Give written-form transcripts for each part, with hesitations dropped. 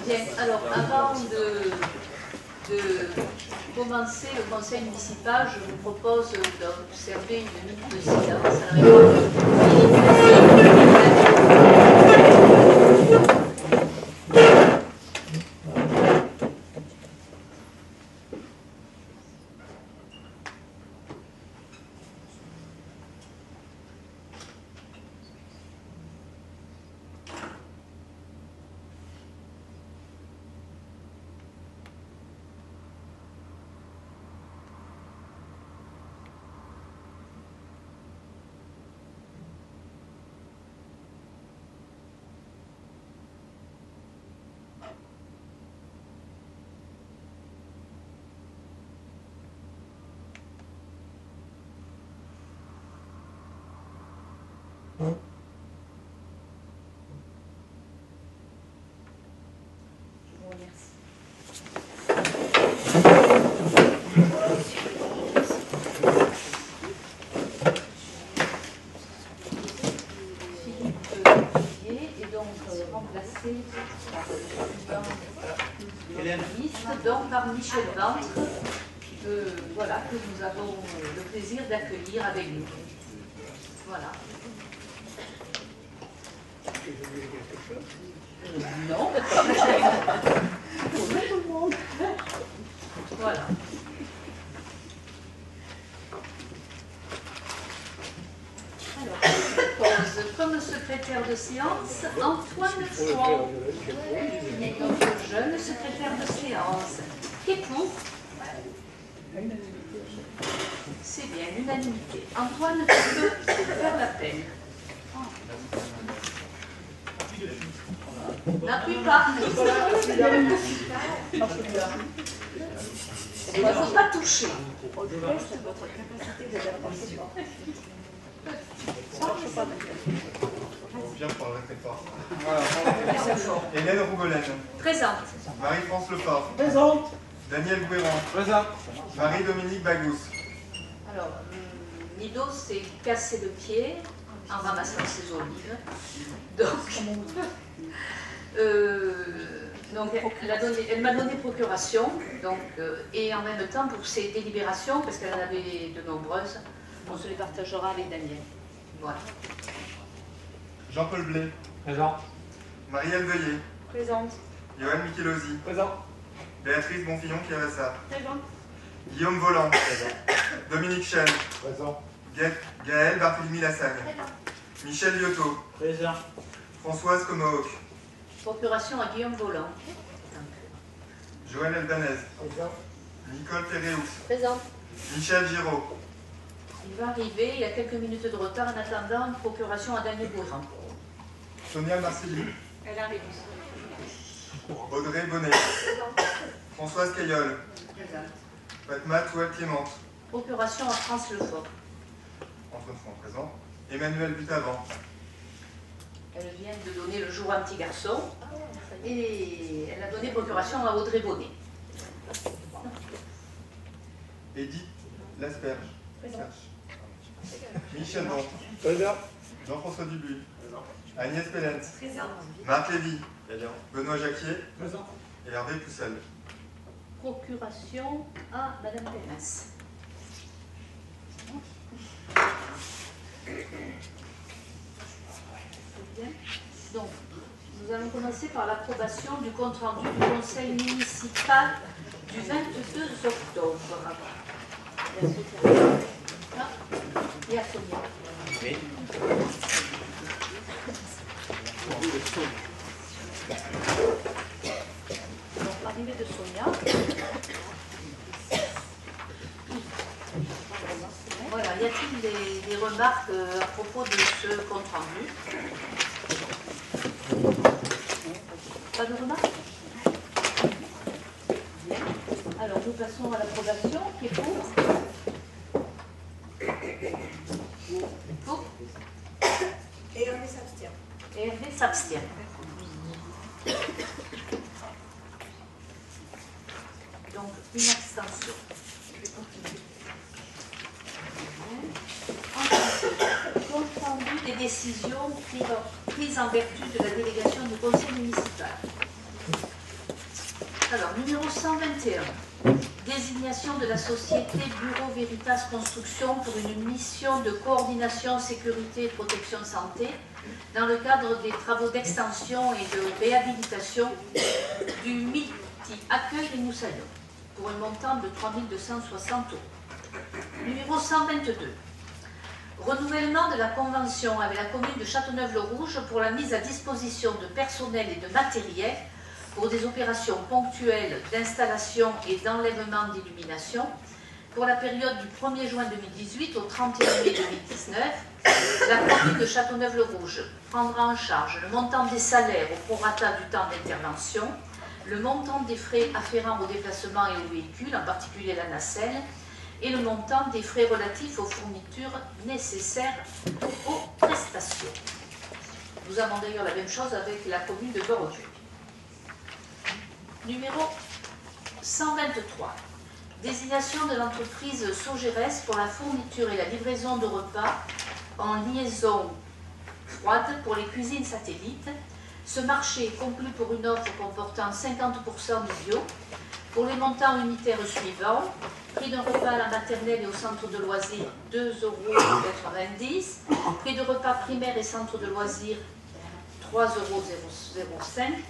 Bien, alors avant de commencer le conseil municipal, je vous propose d'observer une minute de silence à la mémoire donc par Michel Ventre, voilà, que nous avons le plaisir d'accueillir avec nous. Voilà. Non, tout le monde. Voilà. Alors, je propose comme secrétaire de séance Antoine Fouan, notre jeune secrétaire de séance. Qui est pour? C'est bien, l'unanimité. Antoine, tu peux faire l'appel. N'appuie pas. Il ne faut pas toucher. On teste votre capacité d'adaptation. On vient pour le réfectoire. Voilà. Hélène Rougolaine. Présente. Marie-France Leport. Présente. Daniel Gouéran. Présent. Marie-Dominique Bagous. Alors, Nido s'est cassé le pied en ramassant ses olives. Donc elle m'a donné procuration, et en même temps pour ses délibérations, parce qu'elle en avait de nombreuses, on se les partagera avec Daniel. Voilà. Jean-Paul Blé. Présent. Marielle Veuillet. Présente. Johan Michelosi. Présent. Béatrice Bonfillon-Chiavassa. Présente. Guillaume Volant. Dominique Chen. Présent. Gaël Barthélemy Lassagne. Michel Liotto. Présent. Françoise Comohoc. Procuration à Guillaume Volant. Joël Albanese. Présent. Nicole Théréous. Présente. Michel Giraud. Il va arriver, il y a quelques minutes de retard en attendant une procuration à Daniel Gouéran. Sonia Marcelli. Elle arrive. Audrey Bonnet. Françoise Caillol. Fatma Toual-Clémente. Procuration à France Lefort. Antoine Fouan présent. Emmanuel Butavant. Elle vient de donner le jour à un petit garçon et elle a donné procuration à Audrey Bonnet. Edith Lasperge. Michel Bon. Présent. Jean-François Dubuis. Agnès Pellens. Présente. Marc Lévy. Benoît Jacquier. Présent. Et Hervé Poussel. Procuration à Madame Pellens. Bien. Donc, nous allons commencer par l'approbation du compte-rendu du conseil municipal du 22 octobre. Il y a Sonia. Oui. Donc, l'arrivée de Sonia. Voilà, y a-t-il des remarques à propos de ce compte-rendu? Pas de remarques? Bien. Alors, nous passons à l'approbation. Qui est pour? Pour? Et Hervé s'abstient. Et Hervé s'abstient. Donc, une abstention. Compte rendu des décisions prises en vertu de la délégation du conseil municipal. Alors, numéro 121. Désignation de la société Bureau Veritas Construction pour une mission de coordination sécurité et protection santé dans le cadre des travaux d'extension et de réhabilitation du multi-accueil des Moussaillons pour un montant de 3 260 €. Numéro 122. Renouvellement de la convention avec la commune de Châteauneuf-le-Rouge pour la mise à disposition de personnel et de matériel pour des opérations ponctuelles d'installation et d'enlèvement d'illumination pour la période du 1er juin 2018 au 31 mai 2019. La commune de Châteauneuf-le-Rouge prendra en charge le montant des salaires au prorata du temps d'intervention, le montant des frais afférents au déplacement et aux véhicules, en particulier la nacelle, et le montant des frais relatifs aux fournitures nécessaires aux prestations. Nous avons d'ailleurs la même chose avec la commune de Bordeaux. Numéro 123. Désignation de l'entreprise Sogeres pour la fourniture et la livraison de repas en liaison froide pour les cuisines satellites. Ce marché est conclu pour une offre comportant 50% de bio pour les montants unitaires suivants. Prix d'un repas à la maternelle et au centre de loisirs, 2,90 €. Prix de repas primaire et centre de loisirs, 3,05 €.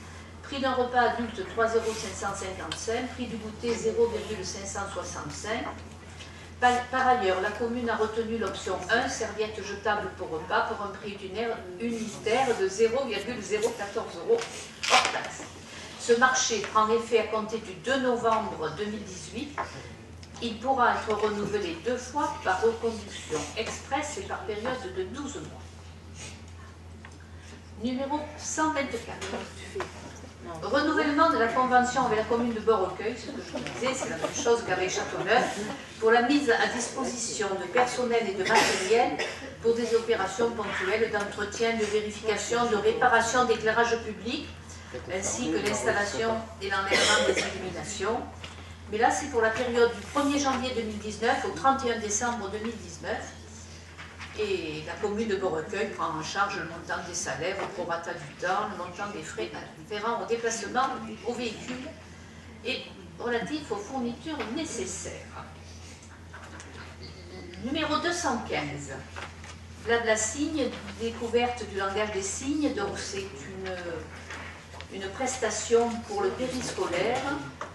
Prix d'un repas adulte, 3,555 €. Prix du goûter, 0,565 €. Par ailleurs, la commune a retenu l'option 1, serviette jetable pour repas, pour un prix unitaire de 0,014 € hors taxe. Ce marché prend effet à compter du 2 novembre 2018. Il pourra être renouvelé 2 fois par reconduction express et par période de 12 mois. Numéro 124. Renouvellement de la convention avec la commune de Beaurecueil, ce que je vous disais, c'est la même chose qu'avec Châteauneuf, pour la mise à disposition de personnel et de matériel pour des opérations ponctuelles d'entretien, de vérification, de réparation d'éclairage public, ainsi que l'installation et l'enlèvement des illuminations. Mais là, c'est pour la période du 1er janvier 2019 au 31 décembre 2019. Et la commune de Beaurecueil prend en charge le montant des salaires au prorata du temps, le montant des frais afférents au déplacement, aux véhicules et relatifs aux fournitures nécessaires. Numéro 215. Blabla signe, découverte du langage des signes. Donc c'est une prestation pour le périscolaire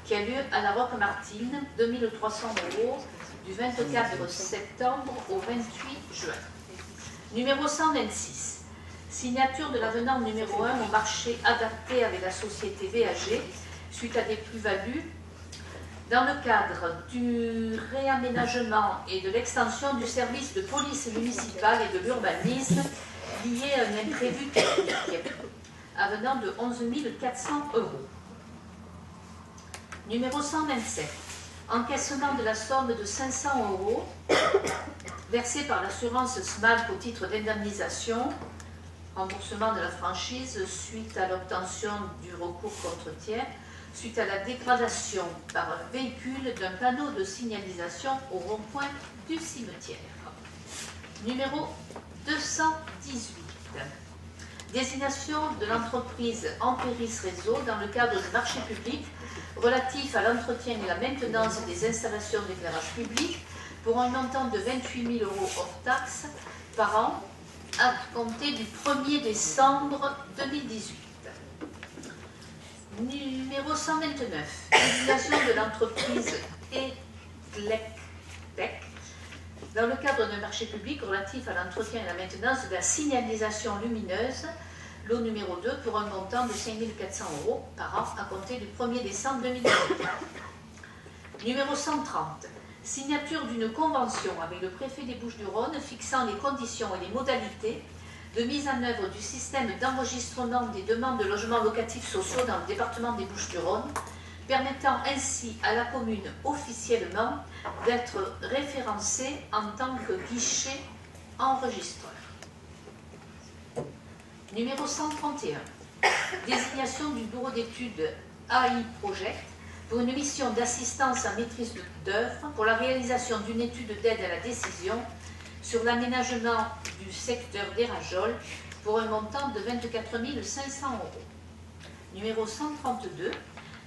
qui a lieu à la Roque-Martine, 2300 € du 24 septembre au 28 juin. Numéro 126. Signature de l'avenant numéro 1 au marché adapté avec la société VAG suite à des plus-values dans le cadre du réaménagement et de l'extension du service de police municipale et de l'urbanisme lié à un imprévu technique, avenant de 11 400 €. Numéro 127. Encaissement de la somme de 500 € versée par l'assurance SMALC au titre d'indemnisation, remboursement de la franchise suite à l'obtention du recours contre tiers, suite à la dégradation par un véhicule d'un panneau de signalisation au rond-point du cimetière. Numéro 218. Désignation de l'entreprise Ampéris Réseau dans le cadre du marché public relatif à l'entretien et la maintenance des installations d'éclairage public pour un montant de 28 000 € hors taxe par an à compter du 1er décembre 2018. Numéro 129. Désignation de l'entreprise Eclectech dans le cadre d'un marché public relatif à l'entretien et la maintenance de la signalisation lumineuse, lot numéro 2, pour un montant de 5 400 € par an à compter du 1er décembre 2018. Numéro 130. Signature d'une convention avec le préfet des Bouches-du-Rhône fixant les conditions et les modalités de mise en œuvre du système d'enregistrement des demandes de logements locatifs sociaux dans le département des Bouches-du-Rhône, permettant ainsi à la commune officiellement d'être référencée en tant que guichet enregistreur. Numéro 131. Désignation du bureau d'études AI Project pour une mission d'assistance en maîtrise d'œuvre pour la réalisation d'une étude d'aide à la décision sur l'aménagement du secteur des Rajoles pour un montant de 24 500 €. Numéro 132.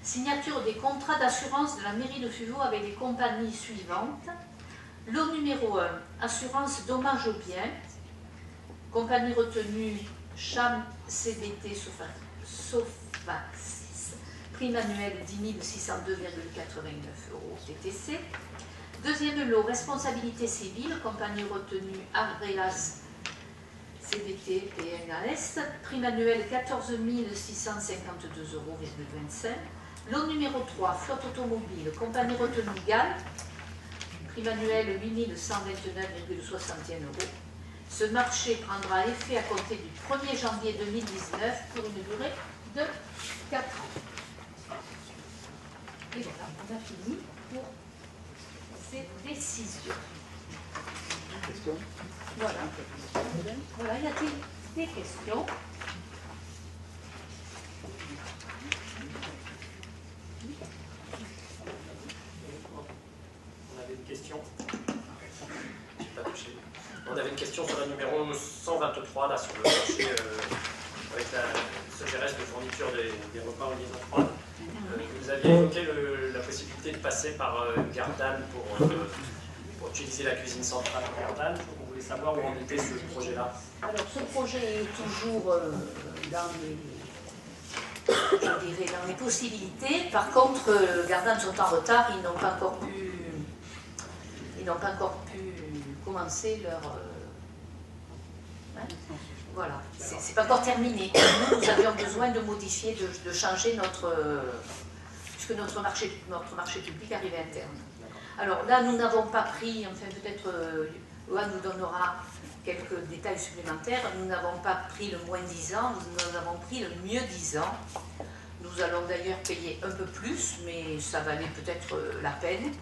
Signature des contrats d'assurance de la mairie de Fuveau avec les compagnies suivantes. Lot numéro 1, assurance dommages aux biens. Compagnie retenue Cham CBT Sofaxis, prime annuelle 10 602,89 € TTC. Deuxième lot, responsabilité civile, compagnie retenue Arrelas CBT PNAS, prime annuelle 14 652,25 €. Lot numéro 3, flotte automobile, compagnie retenue GAL, prime annuelle 8 129,61 €. Ce marché prendra effet à compter du 1er janvier 2019 pour une durée de 4 ans. Et voilà, on a fini pour ces décisions. Question? Voilà. Voilà, y a-t-il des questions? On avait une question. J'ai pas touché. On avait une question sur le numéro 123, là, sur le marché avec la Sogérès de fourniture des repas en liaison froide. Vous aviez évoqué la possibilité de passer par Gardanne pour utiliser la cuisine centrale en Gardanne. On voulait savoir où en était ce projet-là. Alors, ce projet est toujours dans les possibilités. Par contre, Gardanne sont en retard, ils n'ont pas encore pu commencer leur... voilà, c'est pas encore terminé. Nous avions besoin de modifier, de changer puisque notre marché public arrivait à terme. Alors là, nous n'avons pas pris, enfin peut-être Johan nous donnera quelques détails supplémentaires, nous n'avons pas pris le moins 10 ans, nous avons pris le mieux 10 ans. Nous allons d'ailleurs payer un peu plus, mais ça valait peut-être la peine.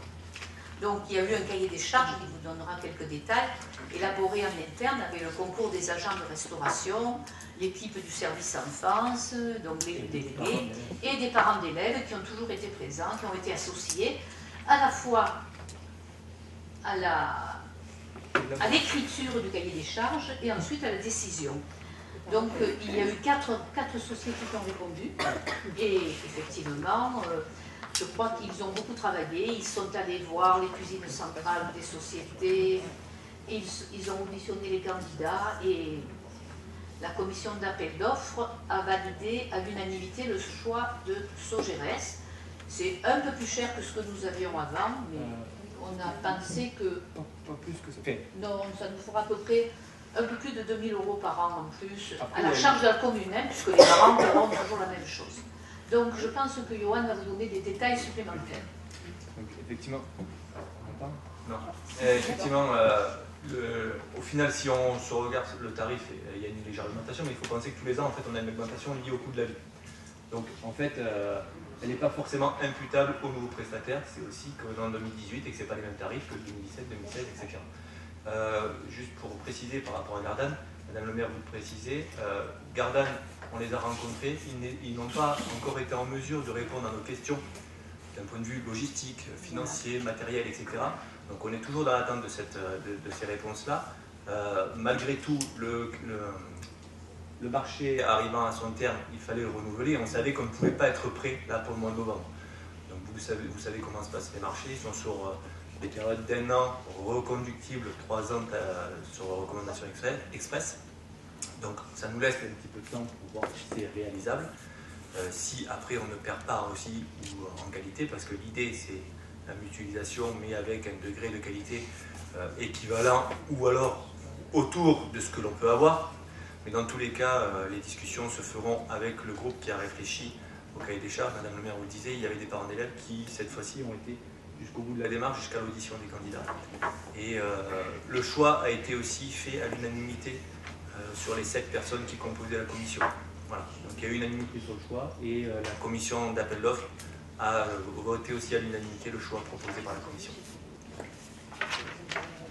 Donc il y a eu un cahier des charges qui vous donnera quelques détails, élaboré en interne avec le concours des agents de restauration, l'équipe du service enfance, donc les délégués, et des parents d'élèves qui ont toujours été présents, qui ont été associés à la fois à l'écriture du cahier des charges et ensuite à la décision. Donc il y a eu quatre sociétés qui ont répondu, et effectivement, je crois qu'ils ont beaucoup travaillé, ils sont allés voir les cuisines centrales des sociétés, ils ont auditionné les candidats et la commission d'appel d'offres a validé à l'unanimité le choix de Sogérès. C'est un peu plus cher que ce que nous avions avant, mais on a pensé que... Pas plus que ça. Non, ça nous fera à peu près un peu plus de 2 000 € par an en plus, Après, à la charge de la commune, hein, puisque les parents auront toujours la même chose. Donc je pense que Johan va vous donner des détails supplémentaires. Donc effectivement, on entend ? Non. Effectivement, au final, si on se regarde le tarif, il y a une légère augmentation, mais il faut penser que tous les ans, en fait, on a une augmentation liée au coût de la vie. Donc, en fait, elle n'est pas forcément imputable aux nouveaux prestataires. C'est aussi que dans 2018 et que ce n'est pas les mêmes tarifs que 2017, 2016, etc. Juste pour préciser par rapport à Gardanne, Madame le maire, vous le précisez, Gardanne, on les a rencontrés, ils n'ont pas encore été en mesure de répondre à nos questions d'un point de vue logistique, financier, matériel, etc. Donc on est toujours dans l'attente de ces réponses-là. Malgré tout, le marché arrivant à son terme, il fallait le renouveler. On savait qu'on ne pouvait pas être prêt là pour le mois de novembre. Donc vous savez comment se passent les marchés. Ils sont sur des périodes d'1 an reconductibles, 3 ans sur recommandation express. Donc ça nous laisse un petit peu de temps pour voir si c'est réalisable. Si après on ne perd pas aussi ou en qualité, parce que l'idée c'est la mutualisation, mais avec un degré de qualité équivalent ou alors autour de ce que l'on peut avoir. Mais dans tous les cas, les discussions se feront avec le groupe qui a réfléchi au cahier des charges. Madame le maire vous le disait, il y avait des parents d'élèves qui, cette fois-ci, ont été jusqu'au bout de la démarche, jusqu'à l'audition des candidats. Et le choix a été aussi fait à l'unanimité sur les 7 personnes qui composaient la commission. Voilà. Donc il y a eu unanimité sur le choix et la commission d'appel d'offres a voté aussi à l'unanimité le choix proposé par la commission.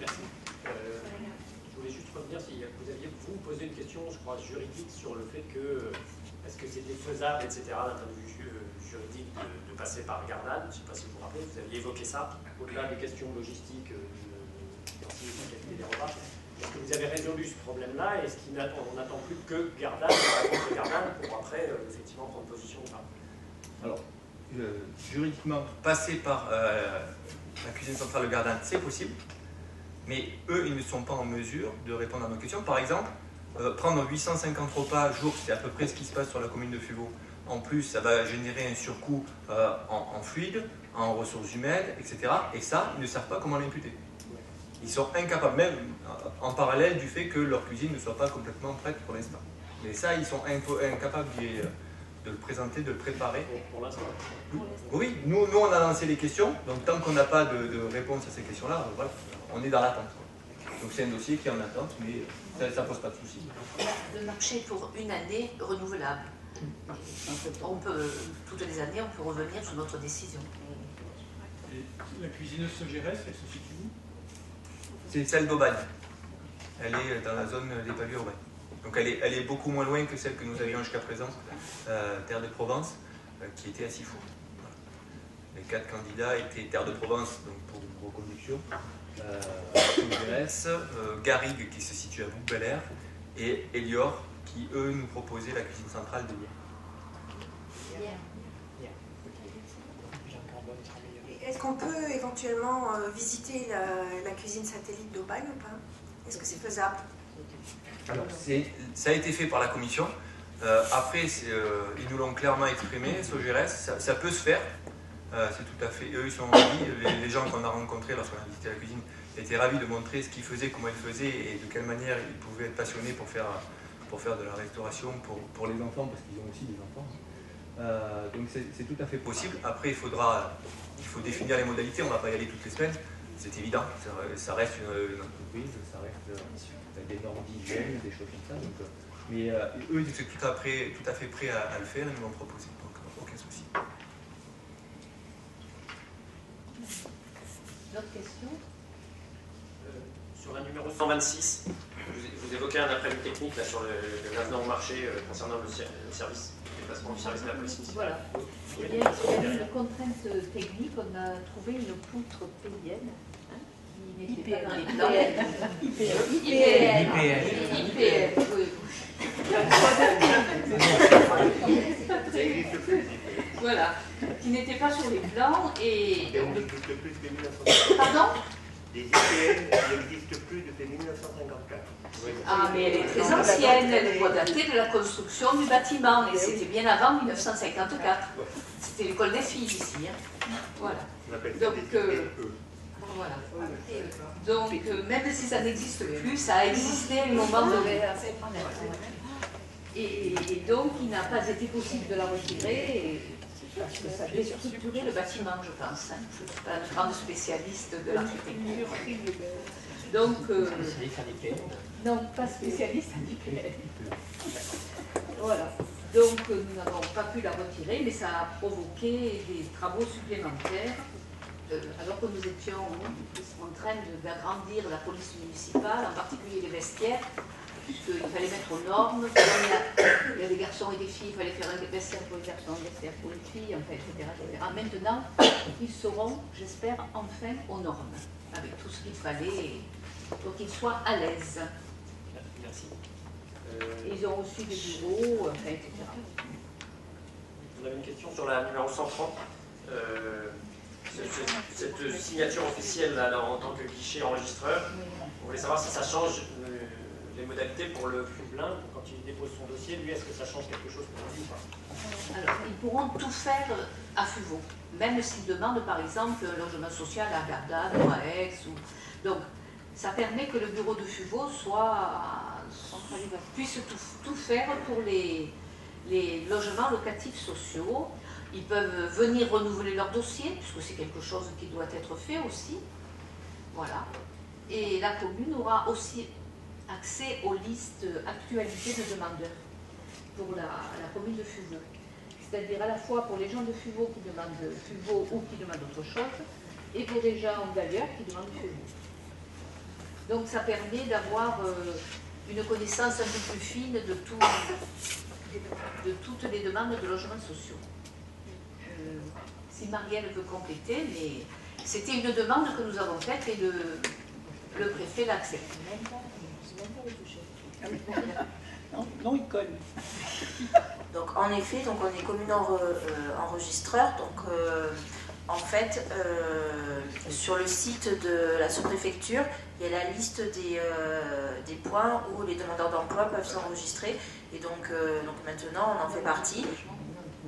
Merci. Je voulais juste revenir si vous aviez posé une question, je crois, juridique sur le fait que est-ce que c'était faisable, etc., d'un point de vue juridique, de passer par Gardanne. Je ne sais pas si vous vous rappelez, vous aviez évoqué ça, au-delà des questions logistiques, qualité des repas. Est-ce que vous avez résolu ce problème-là? Est-ce qu'on n'attend plus que Gardanne, pour après effectivement prendre position ou pas? Alors, juridiquement, passer par la cuisine centrale de Gardanne, c'est possible, mais eux, ils ne sont pas en mesure de répondre à nos questions. Par exemple, prendre 850 repas jour, c'est à peu près ce qui se passe sur la commune de Fuveau. En plus, ça va générer un surcoût en fluide, en ressources humaines, etc. Et ça, ils ne savent pas comment l'imputer. Ils sont incapables, même en parallèle du fait que leur cuisine ne soit pas complètement prête pour l'instant. Mais ça, ils sont incapables de le présenter, de le préparer. Pour l'instant. Oui, nous on a lancé les questions, donc tant qu'on n'a pas de réponse à ces questions-là, voilà, on est dans l'attente. Donc c'est un dossier qui est en attente, mais ça ne pose pas de soucis. Le marché est pour une année renouvelable. On peut, toutes les années, on peut revenir sur notre décision. Et la cuisineuse Sogérès, elle se situe où? C'est celle d'Aubagne. Elle est dans la zone des pavillons urbains. Donc elle est beaucoup moins loin que celle que nous avions jusqu'à présent, Terre de Provence, qui était à Sifour. Voilà. Les 4 candidats étaient Terre de Provence, donc pour une reconduction, Sogérès, Garrigue qui se situe à Bouc-Bel-Air, et Elior qui eux nous proposaient la cuisine centrale de Lyon. Est-ce qu'on peut éventuellement visiter la cuisine satellite d'Aubagne ou pas? Est-ce que c'est faisable? Alors, ça a été fait par la commission. Après, ils nous l'ont clairement exprimé, Sogérès, ça peut se faire. C'est tout à fait. Eux, ils sont ravis. Les gens qu'on a rencontrés lorsqu'on a visité la cuisine étaient ravis de montrer ce qu'ils faisaient, comment ils faisaient et de quelle manière ils pouvaient être passionnés pour faire de la restauration pour les enfants, parce qu'ils ont aussi des enfants. Donc c'est tout à fait possible. Après, il faut définir les modalités. On ne va pas y aller toutes les semaines. C'est évident. Ça reste une entreprise, ça reste des normes d'hygiène, des choses comme ça. Donc, mais eux, ils étaient tout à fait prêts à le faire et nous l'ont proposé. Donc, aucun souci. D'autres questions? Sur la numéro 126, vous évoquez un après-midi technique là, sur le l'avenant au marché concernant le service, le déplacement du service de la police municipale. Voilà. Eh bien, il y a eu une contrainte technique, on a trouvé une poutre pélienne qui n'était pas dans les plans. IPL, oui. Voilà, qui n'était pas sur les plans et... Et on n'existe plus depuis 1954. Pardon? Des IPN n'existent plus depuis 1954. Ah, mais elle est très ancienne, elle doit dater de la construction du bâtiment, et c'était bien avant 1954. C'était l'école des filles ici. Hein. Voilà. On appelle ça Donc, des IPN. voilà. Donc, même si ça n'existe plus, ça a existé au moment de... Et donc, il n'a pas été possible de la retirer, parce que ça déstructurait le bâtiment, je pense. Hein. Je ne suis pas une grande spécialiste de l'architecture. Donc, non, pas spécialiste en IPL. Voilà. Donc, nous n'avons pas pu la retirer, mais ça a provoqué des travaux supplémentaires, alors que nous étions en train d'agrandir la police municipale, en particulier les vestiaires, puisqu'il fallait mettre aux normes. Il y a des garçons et des filles, il fallait faire un vestiaire pour les garçons, un vestiaire pour les filles, enfin, etc., etc. Maintenant, ils seront, j'espère, enfin aux normes, avec tout ce qu'il fallait, pour qu'ils soient à l'aise. Merci. Ils ont aussi des bureaux, enfin, etc. On avait une question sur la numéro 130. Cette signature officielle là, en tant que guichet enregistreur, on voulait savoir si ça change les modalités pour le Fuvelin, quand il dépose son dossier, lui, est-ce que ça change quelque chose pour lui ou pas? Alors, ils pourront tout faire à Fuveau, même s'ils demandent par exemple un logement social à Gardanne ou à Aix. Donc, ça permet que le bureau de Fuveau puisse tout faire pour les logements locatifs sociaux. Ils peuvent venir renouveler leur dossier, puisque c'est quelque chose qui doit être fait aussi. Voilà. Et la commune aura aussi accès aux listes actualisées de demandeurs pour la commune de Fuveau. C'est-à-dire à la fois pour les gens de Fuveau qui demandent Fuveau ou qui demandent autre chose, et pour les gens d'ailleurs qui demandent Fuveau. Donc ça permet d'avoir une connaissance un peu plus fine de toutes les demandes de logements sociaux. Si Marielle veut compléter, mais c'était une demande que nous avons faite et le préfet l'a acceptée. Non, il colle. Donc en effet, donc, on est commune enregistreur. Donc en fait, sur le site de la sous-préfecture, il y a la liste des points où les demandeurs d'emploi peuvent s'enregistrer. Et donc maintenant, on en fait partie.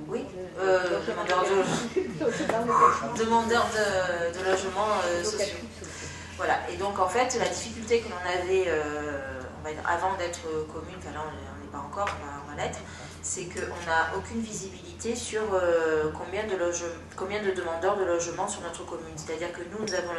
Oui, demandeurs de logements sociaux. Voilà, et donc en fait, la difficulté que l'on avait avant d'être commune, enfin là on n'est pas encore, on va l'être, c'est qu'on n'a aucune visibilité sur combien de demandeurs de logement sur notre commune. C'est-à-dire que nous avons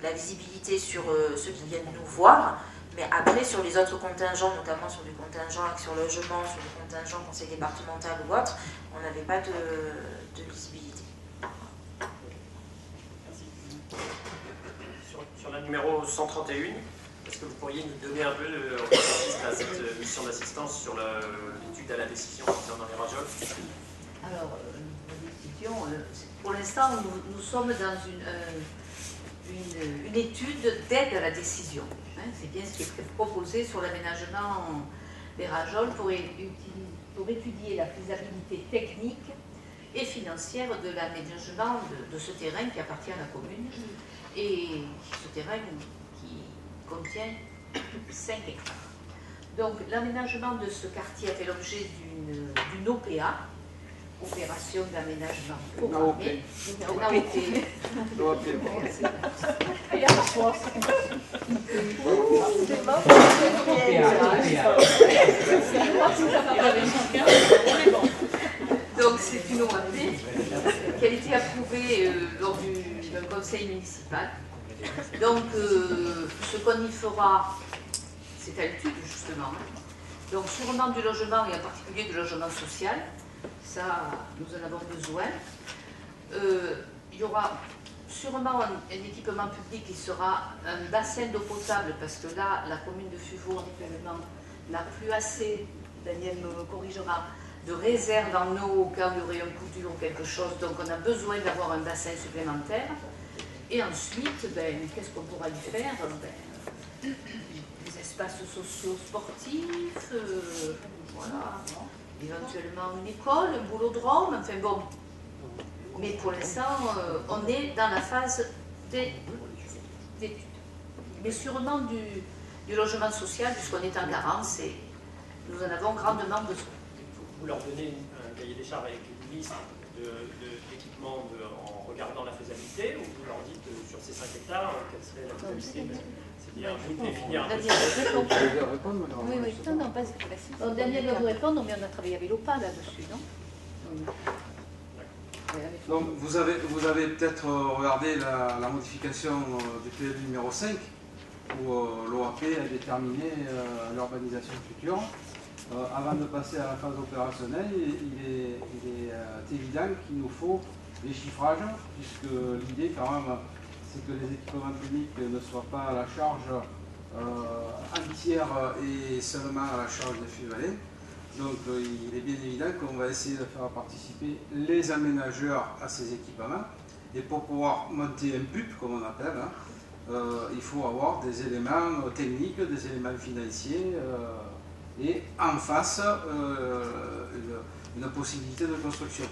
la visibilité sur ceux qui viennent nous voir, mais après sur les autres contingents, notamment sur du contingent Action Logement, sur du contingent Conseil départemental ou autre, on n'avait pas de visibilité. Sur la numéro 131, est-ce que vous pourriez nous donner un peu de cette mission d'assistance sur l'étude à la décision concernant les rajoles? Alors, la décision, pour l'instant, nous sommes dans une étude d'aide à la décision. Hein, c'est bien ce qui est proposé sur l'aménagement des rajoles pour étudier la faisabilité technique et financière de l'aménagement de ce terrain qui appartient à la commune. Et ce terrain qui contient 5 hectares. Donc l'aménagement de ce quartier a fait l'objet d'une OPA, opération d'aménagement programmée. Donc c'est une OAP qui a été approuvée lors d'un conseil municipal. Donc ce qu'on y fera, c'est à l'étude justement. Donc sûrement du logement et en particulier du logement social, ça nous en avons besoin. Il y aura sûrement un équipement public qui sera un bassin d'eau potable parce que là, la commune de Fuveau actuellement n'a plus assez, Daniel me corrigera, de réserve en eau au cas où il y aurait un coup dur ou quelque chose, donc on a besoin d'avoir un bassin supplémentaire. Et ensuite, qu'est-ce qu'on pourra y faire? Des espaces sociaux sportifs, voilà, éventuellement une école, un boulodrome, enfin bon. Mais pour l'instant, on est dans la phase d'études. Mais sûrement du logement social, puisqu'on est en carence et nous en avons grandement besoin. Vous leur donnez un cahier des charges avec une liste d'équipements en regardant la faisabilité, ou vous leur dites sur ces 5 hectares, quelle serait la faisabilité? C'est-à-dire, vous définir un peu. Oui, oui, non, pas Daniel va vous répondre, mais on a travaillé avec l'OPA là-dessus, non? Donc, vous avez peut-être regardé la modification du PLU numéro 5, où l'OAP a déterminé l'urbanisation future. Avant de passer à la phase opérationnelle, il est évident qu'il nous faut des chiffrages, puisque l'idée quand même, c'est que les équipements publics ne soient pas à la charge entière et seulement à la charge des FUVALais. Donc il est bien évident qu'on va essayer de faire participer les aménageurs à ces équipements. Et pour pouvoir monter un PUP, comme on appelle, il faut avoir des éléments techniques, des éléments financiers, et en face une possibilité de construction.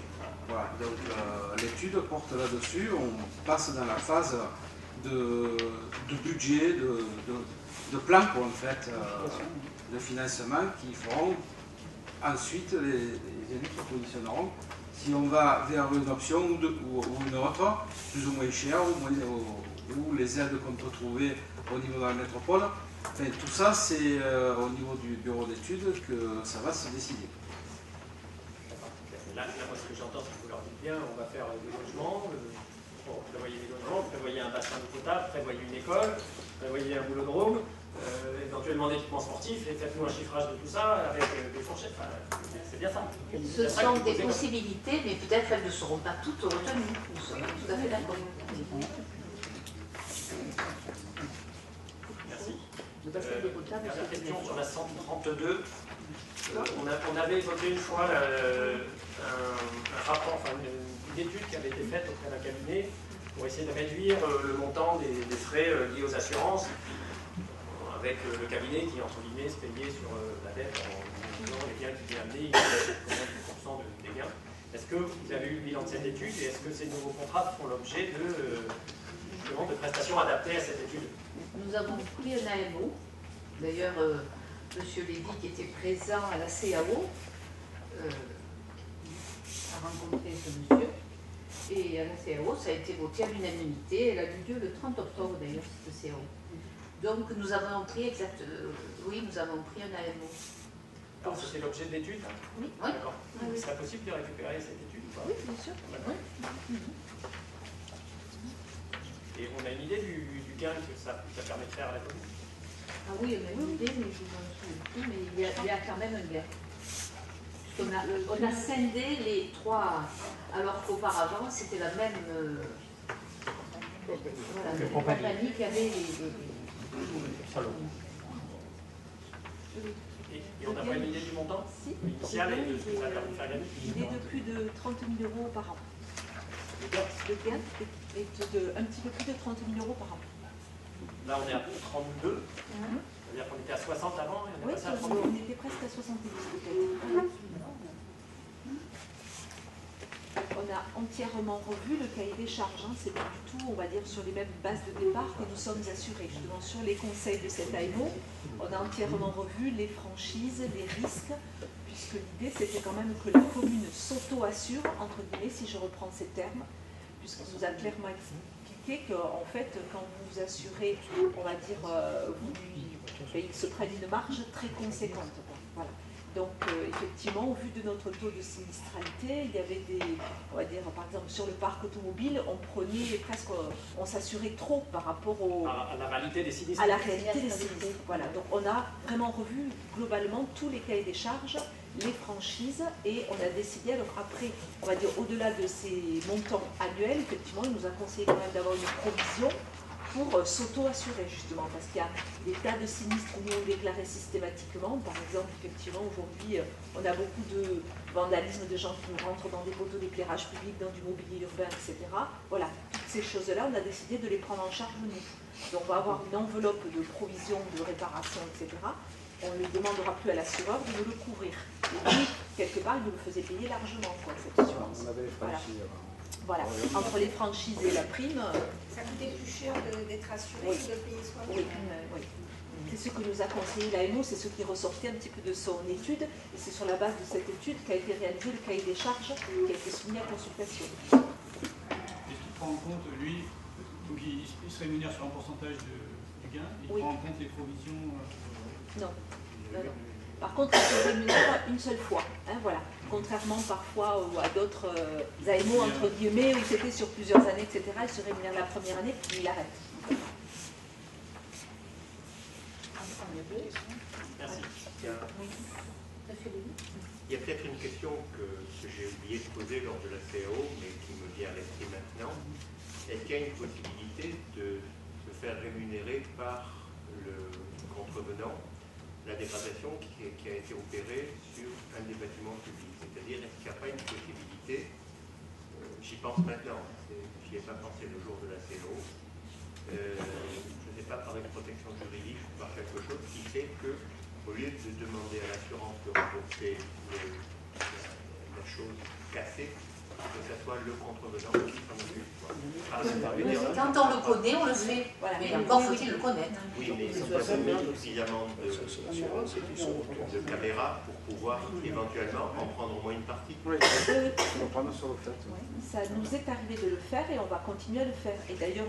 Voilà, donc l'étude porte là-dessus, on passe dans la phase de budget, de plan en fait, de financement qui feront ensuite les élus se positionneront si on va vers une option ou une autre, plus ou moins chère, ou les aides qu'on peut trouver au niveau de la métropole. Enfin, tout ça, c'est au niveau du bureau d'études que ça va se décider. Là, moi, ce que j'entends, c'est que vous leur dites bien, on va faire des logements, prévoyez des logements, prévoyez un bassin d'eau potable, prévoyez une école, prévoyez un boulodrome, éventuellement des équipements sportifs, et faites-nous un chiffrage de tout ça avec des fourchettes. Enfin, c'est bien ça. Ce sont des possibilités, mais peut-être elles ne seront pas toutes retenues. Nous sommes tout à fait d'accord. Merci. Dernière question sur la 132. On avait évoqué une fois un rapport, enfin une étude qui avait été faite auprès d'un cabinet pour essayer de réduire le montant des frais liés aux assurances, avec le cabinet qui, entre guillemets, se payait sur la dette en disant les biens qui étaient amenés, il avait 10% des gains. Est-ce que vous avez eu le bilan de cette étude et est-ce que ces nouveaux contrats font l'objet justement de prestations adaptées à cette étude? Nous avons pris un AMO. D'ailleurs, M. Lévy, qui était présent à la CAO, a rencontré ce monsieur. Et à la CAO, ça a été voté à l'unanimité. Elle a eu lieu le 30 octobre, d'ailleurs, cette CAO. Donc, nous avons pris nous avons pris un AMO. Alors, c'était l'objet de l'étude? Oui. D'accord. Oui. Il serait possible de récupérer cette étude ou pas? Oui, bien sûr. D'accord. Et on a une idée du gain que ça permet de faire à la commune? Ah oui, on a une idée, mais je ne m'en souviens plus, mais il y a quand même un gain. On a scindé les trois, alors qu'auparavant, c'était la même compagnie qui avait Et on n'a pas une idée du montant initial et de ce que ça a permis de faire gagner? Il est de plus de 30 000 € par an. Le gain est de un petit peu plus de 30 000 € par an. Là, on est à 32. C'est-à-dire qu'on était à 60 avant et on est passé à 32. On était presque à 70 peut-être. On a entièrement revu le cahier des charges. C'est pas du tout, on va dire, sur les mêmes bases de départ que nous sommes assurés. Justement, sur les conseils de cet AMO, on a entièrement revu les franchises, les risques, puisque l'idée, c'était quand même que la commune s'auto-assure, entre guillemets, si je reprends ces termes, puisqu'on nous a clairement expliqué qu'en fait, quand vous vous assurez, on va dire, ils se prennent une marge très conséquente. Voilà. Donc, effectivement, au vu de notre taux de sinistralité, il y avait on va dire, par exemple, sur le parc automobile, on s'assurait trop par rapport à la réalité des sinistres. À la réalité des sinistres. Voilà. Donc, on a vraiment revu globalement tous les cahiers des charges, les franchises, et on a décidé, alors après, on va dire, au-delà de ces montants annuels, effectivement, il nous a conseillé quand même d'avoir une provision pour s'auto-assurer justement, parce qu'il y a des tas de sinistres où on déclarait systématiquement. Par exemple, effectivement, aujourd'hui, on a beaucoup de vandalisme de gens qui nous rentrent dans des poteaux d'éclairage public, dans du mobilier urbain, etc. Voilà, toutes ces choses-là, on a décidé de les prendre en charge nous. Donc on va avoir une enveloppe de provision, de réparation, etc. On ne demandera plus à l'assureur de nous le couvrir. Et lui, quelque part, il nous le faisait payer largement, quoi, cette assurance. On avait les franchises. Voilà, entre les franchises et la prime. Ça coûtait plus cher d'être assuré que de payer soi-même. Oui. C'est ce que nous a conseillé l'AMO, c'est ce qui ressortait un petit peu de son étude, et c'est sur la base de cette étude qu'a été réalisé le cahier des charges qui a été soumis à consultation. Est-ce qu'il prend en compte, lui, donc il se rémunère sur un pourcentage du gain, il prend en compte les provisions Non. Par contre, il se rémunère une seule fois. Voilà. Contrairement parfois à d'autres AMO, entre guillemets, où c'était sur plusieurs années, etc., il se rémunère la première année, puis il arrête. Merci. Il y a peut-être une question que j'ai oublié de poser lors de la CAO, mais qui me vient à l'esprit maintenant. Est-ce qu'il y a une possibilité de se faire rémunérer par le contrevenant la dégradation qui a été opérée sur un des bâtiments publics? C'est-à-dire, est-ce qu'il n'y a pas une possibilité, j'y pense maintenant, j'y ai pas pensé le jour de la CAO, je ne sais pas, par une protection juridique ou par quelque chose qui fait que, au lieu de demander à l'assurance de rembourser la chose cassée, que ce soit le contrevenant qui s'en occupe. Quand on le connaît, on le fait. Voilà. Mais encore faut-il le connaître. Oui, mais ils n'ont pas suffisamment de caméras pour pouvoir éventuellement en prendre au moins une partie. Oui, on va prendre sur le fait. Ça nous est arrivé de le faire et on va continuer à le faire. Et d'ailleurs,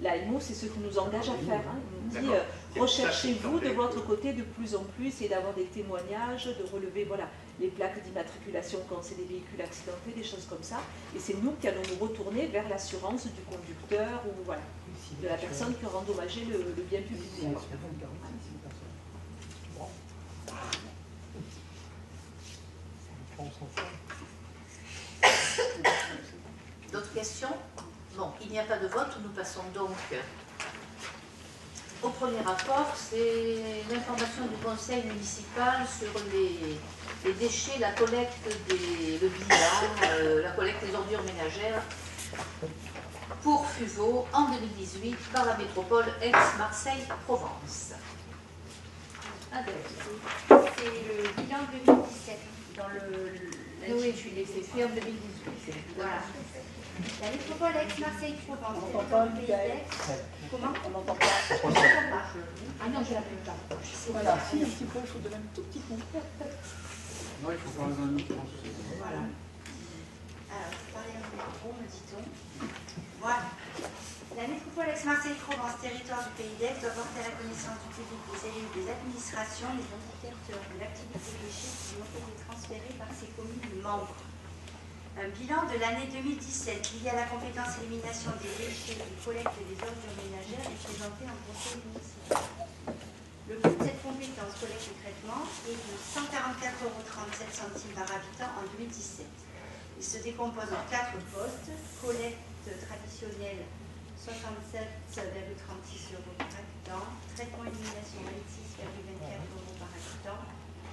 l'AMO, c'est ce qui nous engage à faire. Il nous dit, recherchez-vous de votre côté de plus en plus et d'avoir des témoignages, de relever les plaques d'immatriculation quand c'est des véhicules accidentés, des choses comme ça. Et c'est nous qui allons nous retourner vers l'assurance du conducteur ou de la personne qui aura endommagé le bien public. D'autres questions? Bon, il n'y a pas de vote, nous passons donc au premier rapport, c'est l'information du conseil municipal sur les déchets, la collecte le bilan, la collecte des ordures ménagères pour FUVO en 2018 par la métropole Aix-Marseille-Provence. Ah, C'est le bilan 2017 dans l'intitulé. c'est fait en 2018. Voilà. La métropole Aix-Marseille-Provence, territoire du Pays d'Aix. Comment? On n'entend pas. Ah non, je ne l'appelle pas. Voilà, si, un petit peu, il faut donner un tout petit peu. Non, il faut parler dans le micro. Voilà. Alors, parler un peu trop, me dit-on. Voilà. La métropole Aix-Marseille-Provence, territoire du Pays d'Aix, doit porter à la connaissance du public, des élus, des administrations, les indicateurs de l'activité des déchets qui ont été transférés par ses communes membres. Un bilan de l'année 2017 lié à la compétence élimination des déchets et collecte des ordures ménagères est présenté en conseil municipal. Le coût de cette compétence collecte et traitement est de 144,37 € par habitant en 2017. Il se décompose en 4 postes: collecte traditionnelle 67,36 € par habitant, traitement élimination 26,24 € par habitant,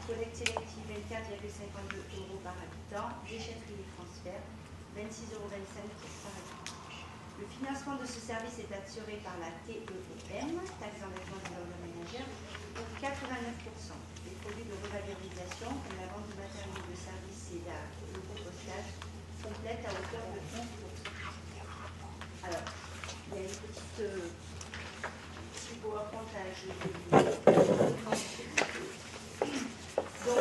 collecte sélective 24,52 € par habitant, déchetterie et transfert 26,25 € par habitant. Le financement de ce service est assuré par la TEEM, taxe d'enlèvement des ordures ménagères, pour 89%. Les produits de revalorisation, comme la vente de matériel de service et le compostage, complètent à hauteur de 11%. Alors, il y a une petite petit PowerPoint à donc,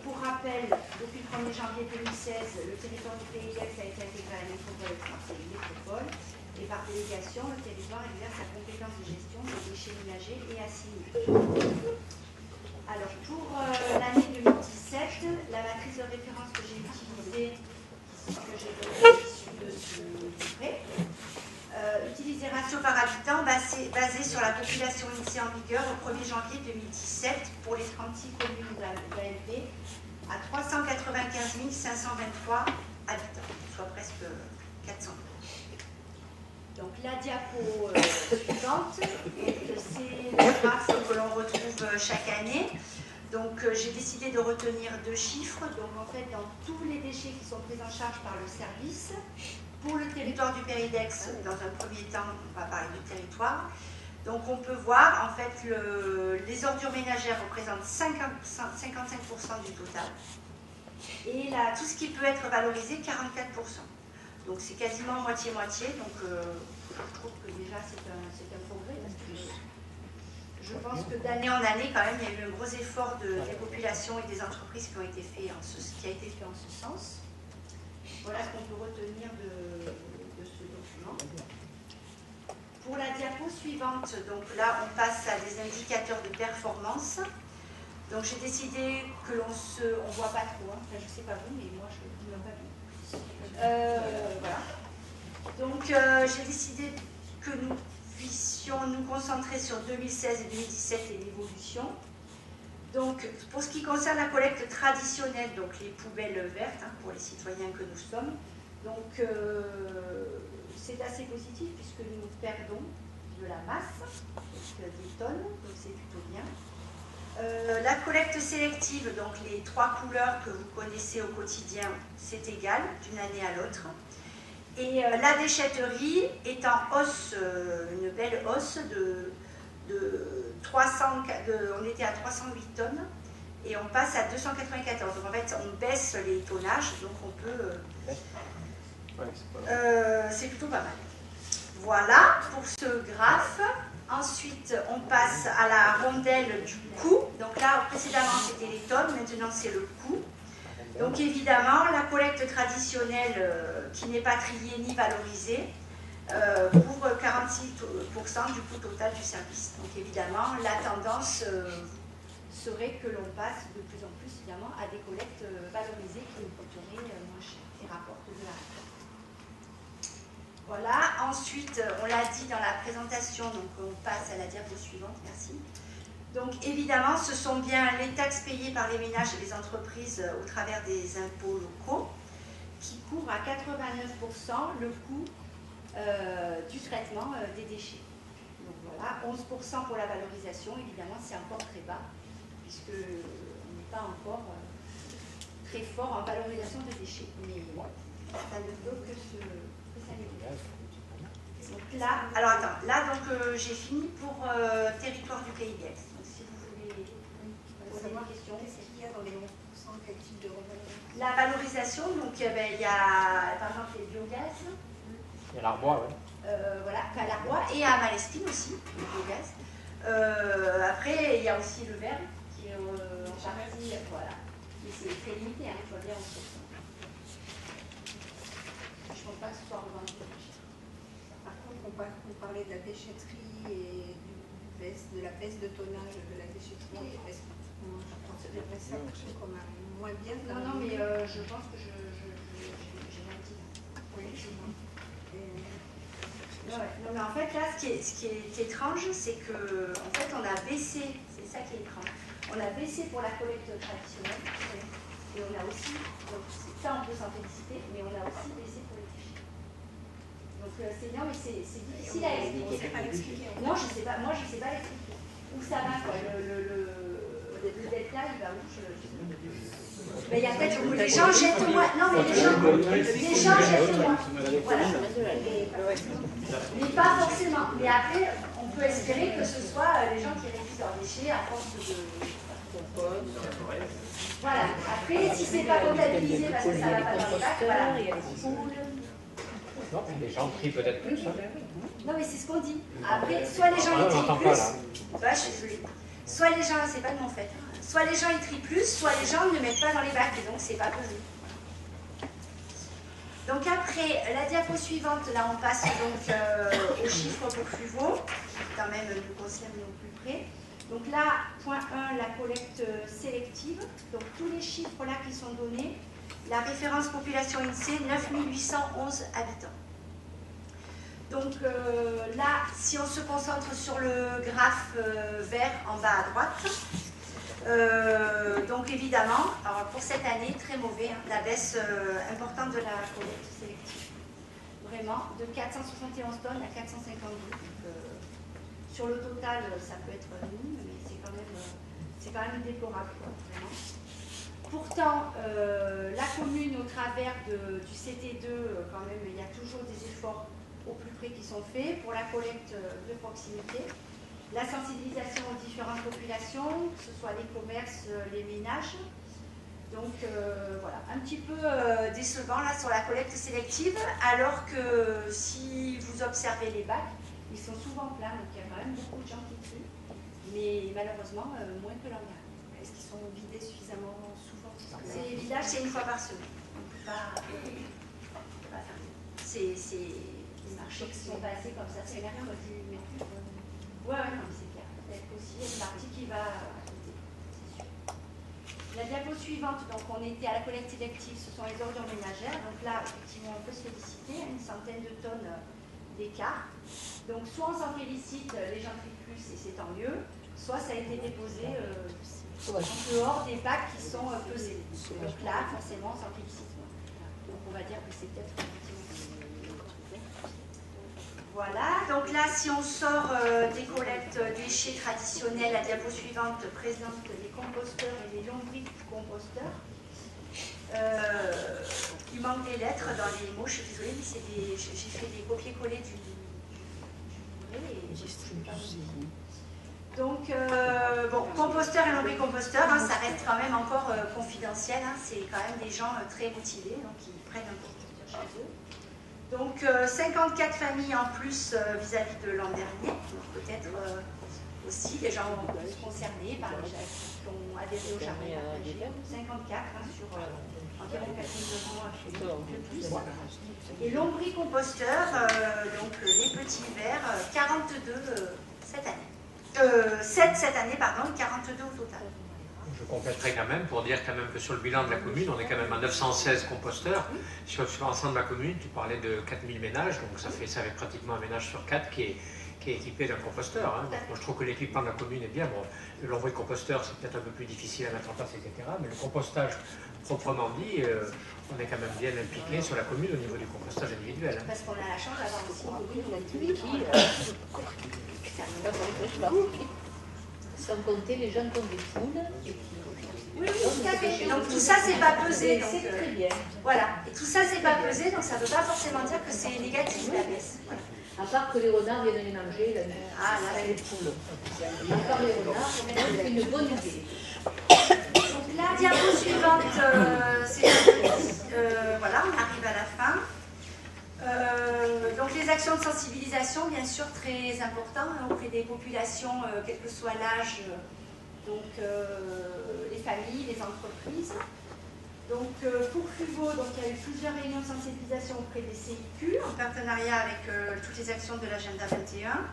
pour rappel, depuis le 1er janvier 2016, le territoire du Pays d'Aix a été intégré à la métropole Aix-Marseille Métropole et par délégation, le territoire exerce la compétence de gestion des déchets ménagers et assimilés. Alors, pour l'année 2017, la matrice de référence que j'ai utilisée, que j'ai issue de ce livret, utiliser ratio par habitant basé sur la population initiée en vigueur au 1er janvier 2017 pour les 36 communes d'ALP à 395 523 habitants, soit presque 400. Donc la diapo suivante, c'est le graphe que l'on retrouve chaque année. Donc j'ai décidé de retenir 2 chiffres. Donc en fait, dans tous les déchets qui sont pris en charge par le service, pour le territoire du Pays d'Aix, dans un premier temps, on va parler du territoire. Donc on peut voir, en fait, les ordures ménagères représentent 55% du total. Et là, tout ce qui peut être valorisé, 44%. Donc c'est quasiment moitié-moitié. Donc je trouve que déjà c'est un progrès. Parce que je pense que d'année en année, quand même, il y a eu un gros effort des populations et des entreprises qui a été fait en ce sens. Voilà ce qu'on peut retenir de ce document. Pour la diapo suivante, donc là on passe à des indicateurs de performance. Donc j'ai décidé que on ne voit pas trop, hein. Enfin, je ne sais pas vous, mais moi je ne vois pas bien. Voilà. Donc j'ai décidé que nous puissions nous concentrer sur 2016 et 2017 et l'évolution. Donc, pour ce qui concerne la collecte traditionnelle, donc les poubelles vertes, hein, pour les citoyens que nous sommes, donc c'est assez positif puisque nous perdons de la masse, donc des tonnes, donc c'est plutôt bien. La collecte sélective, donc les 3 couleurs que vous connaissez au quotidien, c'est égal d'une année à l'autre. Et la déchetterie est en hausse, une belle hausse on était à 308 tonnes et on passe à 294. Donc en fait, on baisse les tonnages, donc on peut. C'est plutôt pas mal. Voilà pour ce graphe. Ensuite, on passe à la rondelle du coût. Donc là, précédemment, c'était les tonnes, maintenant c'est le coût. Donc évidemment, la collecte traditionnelle qui n'est pas triée ni valorisée couvre 46% du coût total du service. Donc évidemment, la tendance serait que l'on passe de plus en plus évidemment à des collectes valorisées qui nous coûteraient moins cher et rapportent de l'argent. Voilà, ensuite, on l'a dit dans la présentation, donc on passe à la diapo suivante, merci. Donc évidemment, ce sont bien les taxes payées par les ménages et les entreprises au travers des impôts locaux qui couvrent à 89% le coût du traitement des déchets. Donc voilà, 11% pour la valorisation, évidemment c'est encore très bas, puisqu'on n'est pas encore très fort en valorisation de déchets. Mais ça ne peut que s'améliorer. Donc là, alors attends, là donc j'ai fini pour territoire du Pays d'Aix. Donc si vous voulez gestion. Qu'est-ce qu'il y a dans les 11%? Quel type de revalorisation? La valorisation, donc il y a par exemple les biogaz. Il y a l'Arbois, oui. Voilà, à l'Arbois et à Malespine aussi, le biogaz. Après, il y a aussi le verre qui est en partie, voilà. Mais c'est très limité, hein, je vois bien en source. Je ne pense pas que ce soit revendu. Par contre, on parlait de la déchetterie et de la baisse de tonnage de la déchetterie. Est-ce qu'on considérerait ça plutôt comme un moins bien? Non, mais je pense que j'ai menti. Oui, Ouais. Non, mais en fait, là, ce qui est étrange, c'est que en fait, on a baissé, c'est ça qui est étrange, on a baissé pour la collecte traditionnelle, et on a aussi, donc ça on peut s'en féliciter, mais on a aussi baissé pour les déchets. Donc c'est non, mais c'est difficile à expliquer. On ne sait pas l'expliquer. Non, je sais pas, moi je sais pas l'expliquer. Où ça va, quoi, le delta, il va où mais il y a peut-être où les gens jettent moins. Non, mais les gens jettent moins. Voilà. Mais pas forcément. Mais après, on peut espérer que ce soit les gens qui réduisent leurs déchets à force de. Voilà. Après, si c'est pas comptabilisé parce que ça va pas dans les bacs, voilà. Non, les gens trient peut-être plus. Hein. Non, mais c'est ce qu'on dit. Après, soit les gens ils trient plus. Bah, je suis désolée. Soit les gens, c'est pas de mon fait. Soit les gens ils trient plus, soit les gens ne mettent pas dans les bacs et donc c'est pas pesé. Donc après, la diapo suivante, là on passe donc aux chiffres pour Fluvo, qui quand même nous concerne au plus près. Donc là, point 1, la collecte sélective. Donc tous les chiffres là qui sont donnés. La référence population INSEE, 9811 habitants. Donc là, si on se concentre sur le graphe vert en bas à droite, donc évidemment, alors pour cette année, très mauvais, hein, la baisse importante de la collecte sélective. Vraiment, de 471 tonnes à 452. Donc, sur le total, ça peut être minime, mais c'est quand même déplorable, quoi, vraiment. Pourtant, la commune, au travers du CT2, quand même, il y a toujours des efforts au plus près qui sont faits pour la collecte de proximité. La sensibilisation aux différentes populations, que ce soit les commerces, les ménages. Donc voilà, un petit peu décevant là sur la collecte sélective, alors que si vous observez les bacs, ils sont souvent pleins, donc il y a quand même beaucoup de gens qui trient, mais malheureusement moins que l'an dernier. Est-ce qu'ils sont vidés suffisamment souvent? C'est vidage, c'est une fois par semaine. On ne peut pas faire. C'est des marchés qui sont passés comme ça. C'est rien, du mercure. Ouais, non, mais c'est clair. Peut-être aussi une partie qui va arrêter, c'est sûr. La diapo suivante, donc on était à la collecte sélective, ce sont les ordures ménagères. Donc là, effectivement, on peut se féliciter, une centaine de tonnes d'écart. Donc soit on s'en félicite, les gens trient plus et c'est tant mieux, soit ça a été déposé en dehors des bacs qui sont pesés. Donc là, forcément, on s'en félicite moins. Donc on va dire que c'est peut-être voilà, donc là, si on sort des collectes déchets traditionnelles, la diapo suivante présente les composteurs et les lombricomposteurs. Il manque des lettres dans les mots, je suis désolée, mais j'ai fait des copier-coller du et j'ai pas oublié. Donc, bon, composteurs et lombricomposteur, hein, ça reste quand même encore confidentiel, hein, c'est quand même des gens très motivés, donc ils prennent un composteur chez eux. Donc 54 familles en plus vis-à-vis de l'an dernier, donc peut-être aussi des gens plus concernés par les gens qui ont adhéré au jardin partagé. 54 hein, sur environ 4 000 euros. Et lombricomposteur, donc les petits verts, 42 cette année. 7 cette année, pardon, 42 au total. Je compléterai quand même pour dire quand même que sur le bilan de la commune, on est quand même à 916 composteurs. Sur l'ensemble de la commune, tu parlais de 4000 ménages, donc ça fait pratiquement un ménage sur 4 qui est équipé d'un composteur. Hein. Donc, moi, je trouve que l'équipement de la commune est bien. Bon, le lombricomposteur, c'est peut-être un peu plus difficile à mettre en place, etc. Mais le compostage, proprement dit, on est quand même bien impliqué sur la commune au niveau du compostage individuel. Hein. Parce qu'on a la chance d'avoir aussi sans compter les gens qui ont des poules. Oui, tout à fait. Donc tout ça, c'est pas pesé. C'est très bien. Voilà. Et tout ça, c'est pas pesé, donc ça ne veut pas forcément dire que c'est négatif la baisse. Voilà. À part que les renards viennent les manger, là, là, les poules. À part les renards, c'est une bonne idée. diapo suivante, voilà, on arrive à la fin. Donc les actions de sensibilisation, bien sûr, très importantes auprès des populations, quel que soit l'âge, donc les familles, les entreprises. Donc pour FUVO, donc, il y a eu plusieurs réunions de sensibilisation auprès des CIQ en partenariat avec toutes les actions de l'agenda 21.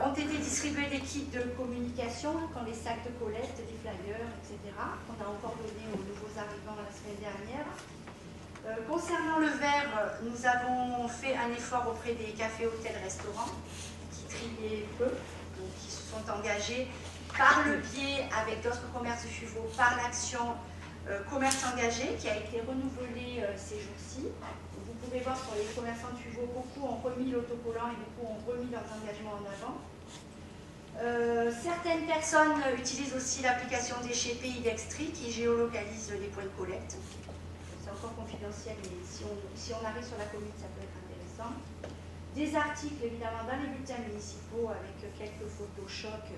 Ont été distribués des kits de communication, comme les sacs de collecte, des flyers, etc. qu'on a encore donné aux nouveaux arrivants la semaine dernière. Concernant le verre, nous avons fait un effort auprès des cafés, hôtels, restaurants qui triaient peu, donc qui se sont engagés par le biais, avec d'autres commerces FUVO, par l'action commerce engagé qui a été renouvelée ces jours-ci. Vous pouvez voir sur les commerçants de FUVO, beaucoup ont remis l'autocollant et beaucoup ont remis leurs engagements en avant. Certaines personnes utilisent aussi l'application Déchets Pays Dextri qui géolocalise les points de collecte. C'est encore confidentiel, mais si on arrive sur la commune, ça peut être intéressant. Des articles, évidemment, dans les bulletins municipaux avec quelques photos chocs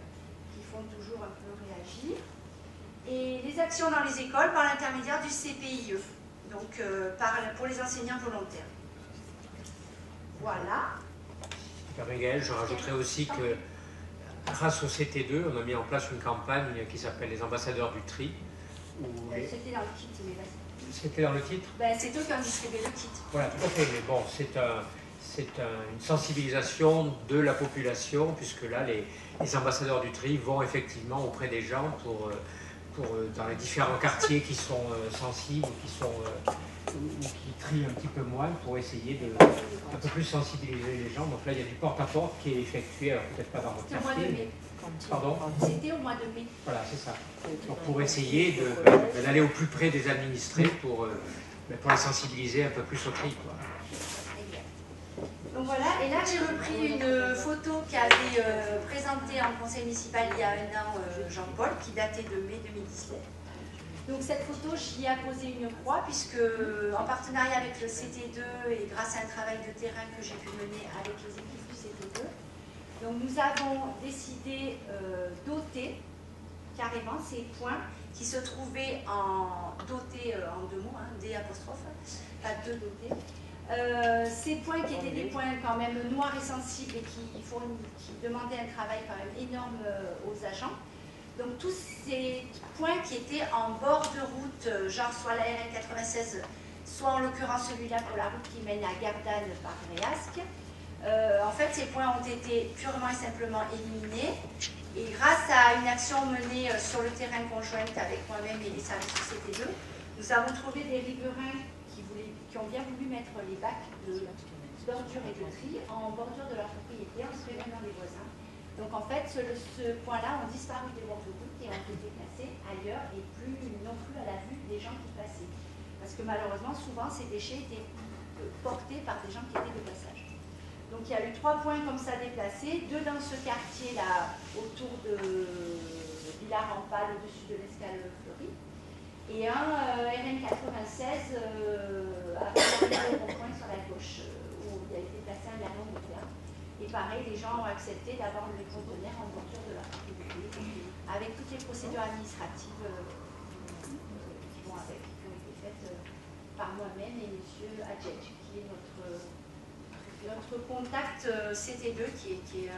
qui font toujours un peu réagir. Et les actions dans les écoles par l'intermédiaire du CPIE, donc pour les enseignants volontaires. Voilà. Gabriel, je rajouterais aussi que grâce au CT2, on a mis en place une campagne qui s'appelle les ambassadeurs du tri. C'était dans le kit, mais vas-y. C'était dans le titre? C'est eux qui ont distribué le kit. Voilà, tout à fait, mais bon, c'est une sensibilisation de la population, puisque là, les ambassadeurs du tri vont effectivement auprès des gens pour dans les différents quartiers qui sont sensibles ou qui trient un petit peu moins pour essayer de un peu plus sensibiliser les gens. Donc là, il y a du porte-à-porte qui est effectué, alors peut-être pas dans votre quartier. C'était au mois de mai. Pardon? C'était au mois de mai. Voilà, c'est ça. Donc pour essayer d'aller au plus près des administrés pour les sensibiliser un peu plus au tri, quoi. Donc voilà, et là j'ai repris une photo qu'avait présentée en conseil municipal il y a un an Jean-Paul, qui datait de mai 2017. Donc cette photo, j'y ai posé une croix, puisque en partenariat avec le CT2 et grâce à un travail de terrain que j'ai pu mener avec les équipes du CT2, donc nous avons décidé d'ôter carrément ces points qui se trouvaient dotés en deux mots, D apostrophe, pas deux dotés. Ces points qui étaient des points quand même noirs et sensibles et qui demandaient un travail quand même énorme aux agents. Donc tous ces points qui étaient en bord de route, genre soit la RN 96, soit en l'occurrence celui-là pour la route qui mène à Gardanne par Réasque. En fait, ces points ont été purement et simplement éliminés. Et grâce à une action menée sur le terrain conjointe avec moi-même et les services du CT2, nous avons trouvé des riverains qui ont bien voulu mettre les bacs d'ordures et de tri en bordure de leur propriété, en se prévenant les voisins. Donc en fait, ce point-là ont disparu des bords de route et ont été placés ailleurs et non plus à la vue des gens qui passaient. Parce que malheureusement, souvent, ces déchets étaient portés par des gens qui étaient de passage. Donc il y a eu 3 points comme ça déplacés, 2 dans ce quartier-là, autour de Villars-en-Pal, au-dessus de l'Escale Fleury, et un RN96 avec un rond-point sur la gauche, où il a été placé un galon de terre. Et pareil, les gens ont accepté d'avoir les conteneurs en bordure de leur propriété, avec toutes les procédures administratives qui vont avec, qui ont été faites par moi-même et M. Adjedj, qui est notre contact CT2, qui est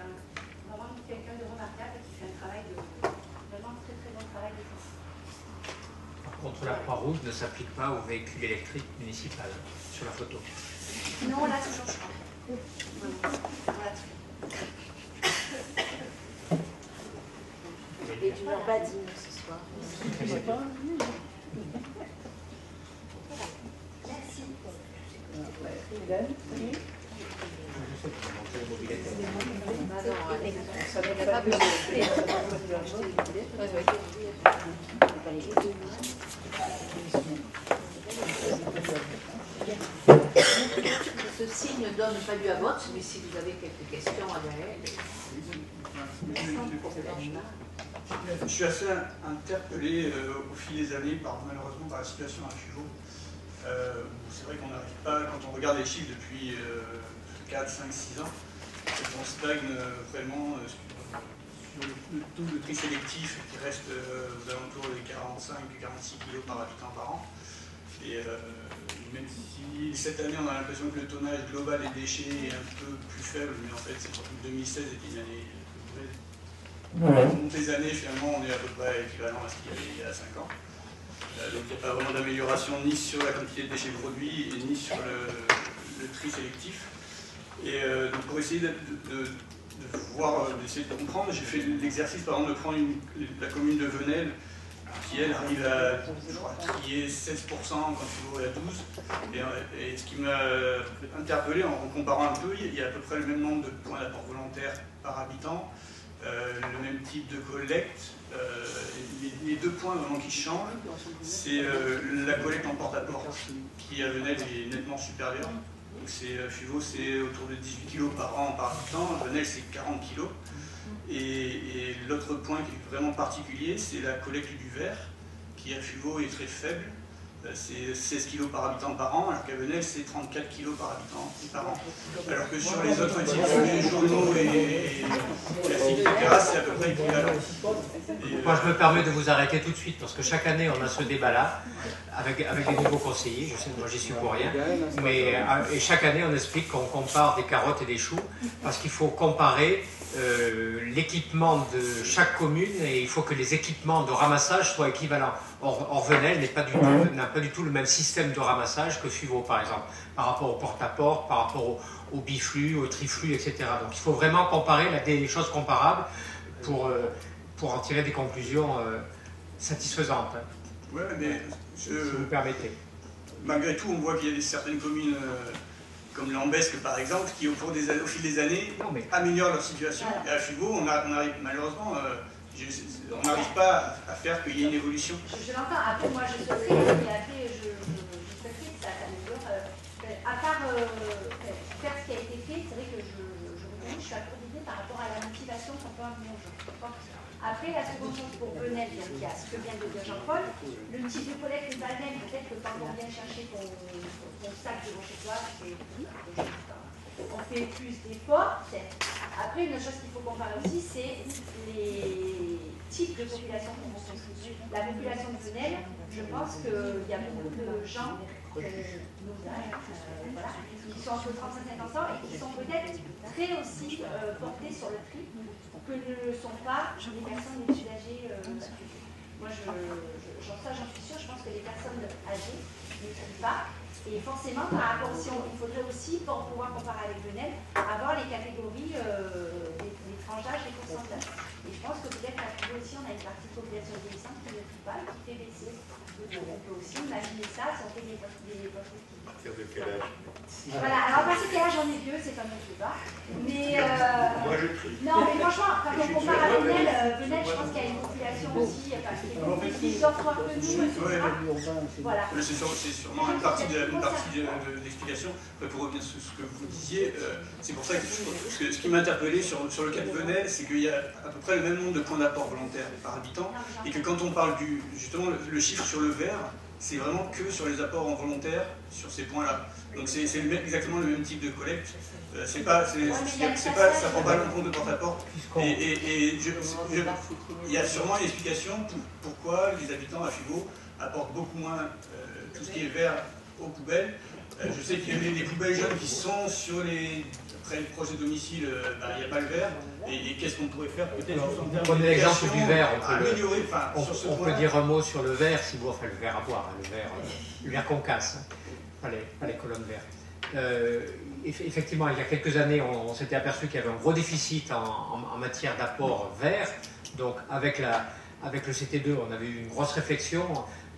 vraiment quelqu'un de remarquable et qui fait un travail vraiment très très bon travail de force. Par contre, la Croix-Rouge ne s'applique pas aux véhicules électriques municipaux sur la photo. Non, on l'a toujours changé. On l'a toujours. Et tu n'as pas dit ce soir. Je sais pas. Merci. Ceci ne donne pas lieu à vote, mais si vous avez quelques questions à Gaël. Je suis assez interpellé au fil des années, malheureusement, par la situation à FUVO. C'est vrai qu'on n'arrive pas, quand on regarde les chiffres depuis 4, 5, 6 ans, on stagne vraiment tout le tri sélectif qui reste aux alentours des 45-46 kg par habitant par an. Et même si cette année on a l'impression que le tonnage global des déchets est un peu plus faible, mais en fait c'est surtout que 2016 était une année mauvaise. Au compte des années, finalement, on est à peu près équivalent à ce qu'il y avait il y a 5 ans. Donc il n'y a pas vraiment d'amélioration ni sur la quantité de déchets produits et ni sur le tri sélectif. Et donc pour essayer de voir, d'essayer de comprendre, j'ai fait l'exercice par exemple de prendre la commune de Venelle, qui elle arrive à trier 16% quand FIVO est à 12. Et ce qui m'a interpellé en comparant un peu, il y a à peu près le même nombre de points d'apport volontaire par habitant, le même type de collecte. Les deux points vraiment qui changent, c'est la collecte en porte-à-porte, qui à Venelle est nettement supérieure. Donc FIVO c'est autour de 18 kg par an par habitant, Venelle c'est 40 kg. Et l'autre point qui est vraiment particulier, c'est la collecte du verre, qui à FIVO est très faible. C'est 16 kg par habitant par an, alors qu'à Venelle c'est 34 kg par habitant par an. Alors que sur les autres types de journaux et classiques, etc., c'est à peu près équivalent. Moi je me permets de vous arrêter tout de suite, parce que chaque année on a ce débat-là, avec les nouveaux conseillers, je sais que moi j'y suis pour rien, mais et chaque année on explique qu'on compare des carottes et des choux, parce qu'il faut comparer l'équipement de chaque commune et il faut que les équipements de ramassage soient équivalents. Or Venelle n'a pas du tout le même système de ramassage que FIVO par exemple, par rapport au porte-à-porte, par rapport au biflux, au triflux, etc. Donc il faut vraiment comparer des choses comparables pour en tirer des conclusions satisfaisantes. Ouais, mais si vous permettez. Malgré tout, on voit qu'il y a certaines communes comme Lambesque par exemple, qui au fil des années améliorent leur situation. Et à FIVO, on arrive malheureusement, on n'arrive pas à faire qu'il y ait une évolution. Je l'entends. Après, moi, je souhaiterais que ça s'améliore. À part faire ce qui a été fait, c'est vrai que je suis à court d'idées par rapport à la motivation qu'on peut amener aux gens. Après, la seconde chose pour Venelle, il y a ce que vient de dire Jean-Paul. Le type de collecte n'est pas le même. Peut-être que quand on vient chercher ton sac devant chez toi, on fait plus d'efforts. Après, une chose qu'il faut comparer aussi, c'est les types de population qu'on rencontre. La population de Venelle, je pense qu'il y a beaucoup de gens nos âges, qui sont entre 35 et 50 ans et qui sont peut-être très aussi portés sur le tri que ne le sont pas les personnes les plus âgées. Moi, j'en suis sûre, je pense que les personnes âgées ne trient pas. Et forcément, par rapport, il faudrait aussi, pour pouvoir comparer avec Venelle, avoir les catégories, les tranches d'âge, les pourcentages. Et je pense que peut-être à FIVO aussi, on a une partie de population vieillissante qui ne trie pas et qui fait baisser. Donc on peut aussi imaginer ça si on fait des postes. À partir de quel âge? Voilà, alors à partir de quel âge on est vieux, c'est comme je sais pas. Mais moi je trie. non, mais franchement, quand on compare à Venelle, je pense qu'il y a une population aussi, qui est plus dortoir que nous, etc. Voilà. C'est sûrement une partie de l'explication. Pour revenir sur ce que vous disiez, c'est pour ça que ce qui m'a interpellé sur le cas de Venelle, c'est qu'il y a à peu près le même nombre de points d'apport volontaires par habitant, et que quand on parle justement le chiffre sur le vert, c'est vraiment que sur les apports en volontaire sur ces points-là. Donc c'est exactement le même type de collecte. Ça prend pas le compte de porte-à-porte. Et il y a sûrement une explication pourquoi les habitants à FIVO apportent beaucoup moins tout ce qui est vert aux poubelles. Je sais qu'il y a des poubelles jaunes qui sont sur les proches de domicile, il n'y a pas le verre. Et qu'est-ce qu'on pourrait faire peut-être en termes Prenez l'exemple du verre. On peut dire un mot sur le verre, si vous enfin le verre à boire, le verre qu'on casse, pas les colonnes vertes. Effectivement, il y a quelques années, on s'était aperçu qu'il y avait un gros déficit en matière d'apport vert. Donc avec le CT2, on avait eu une grosse réflexion.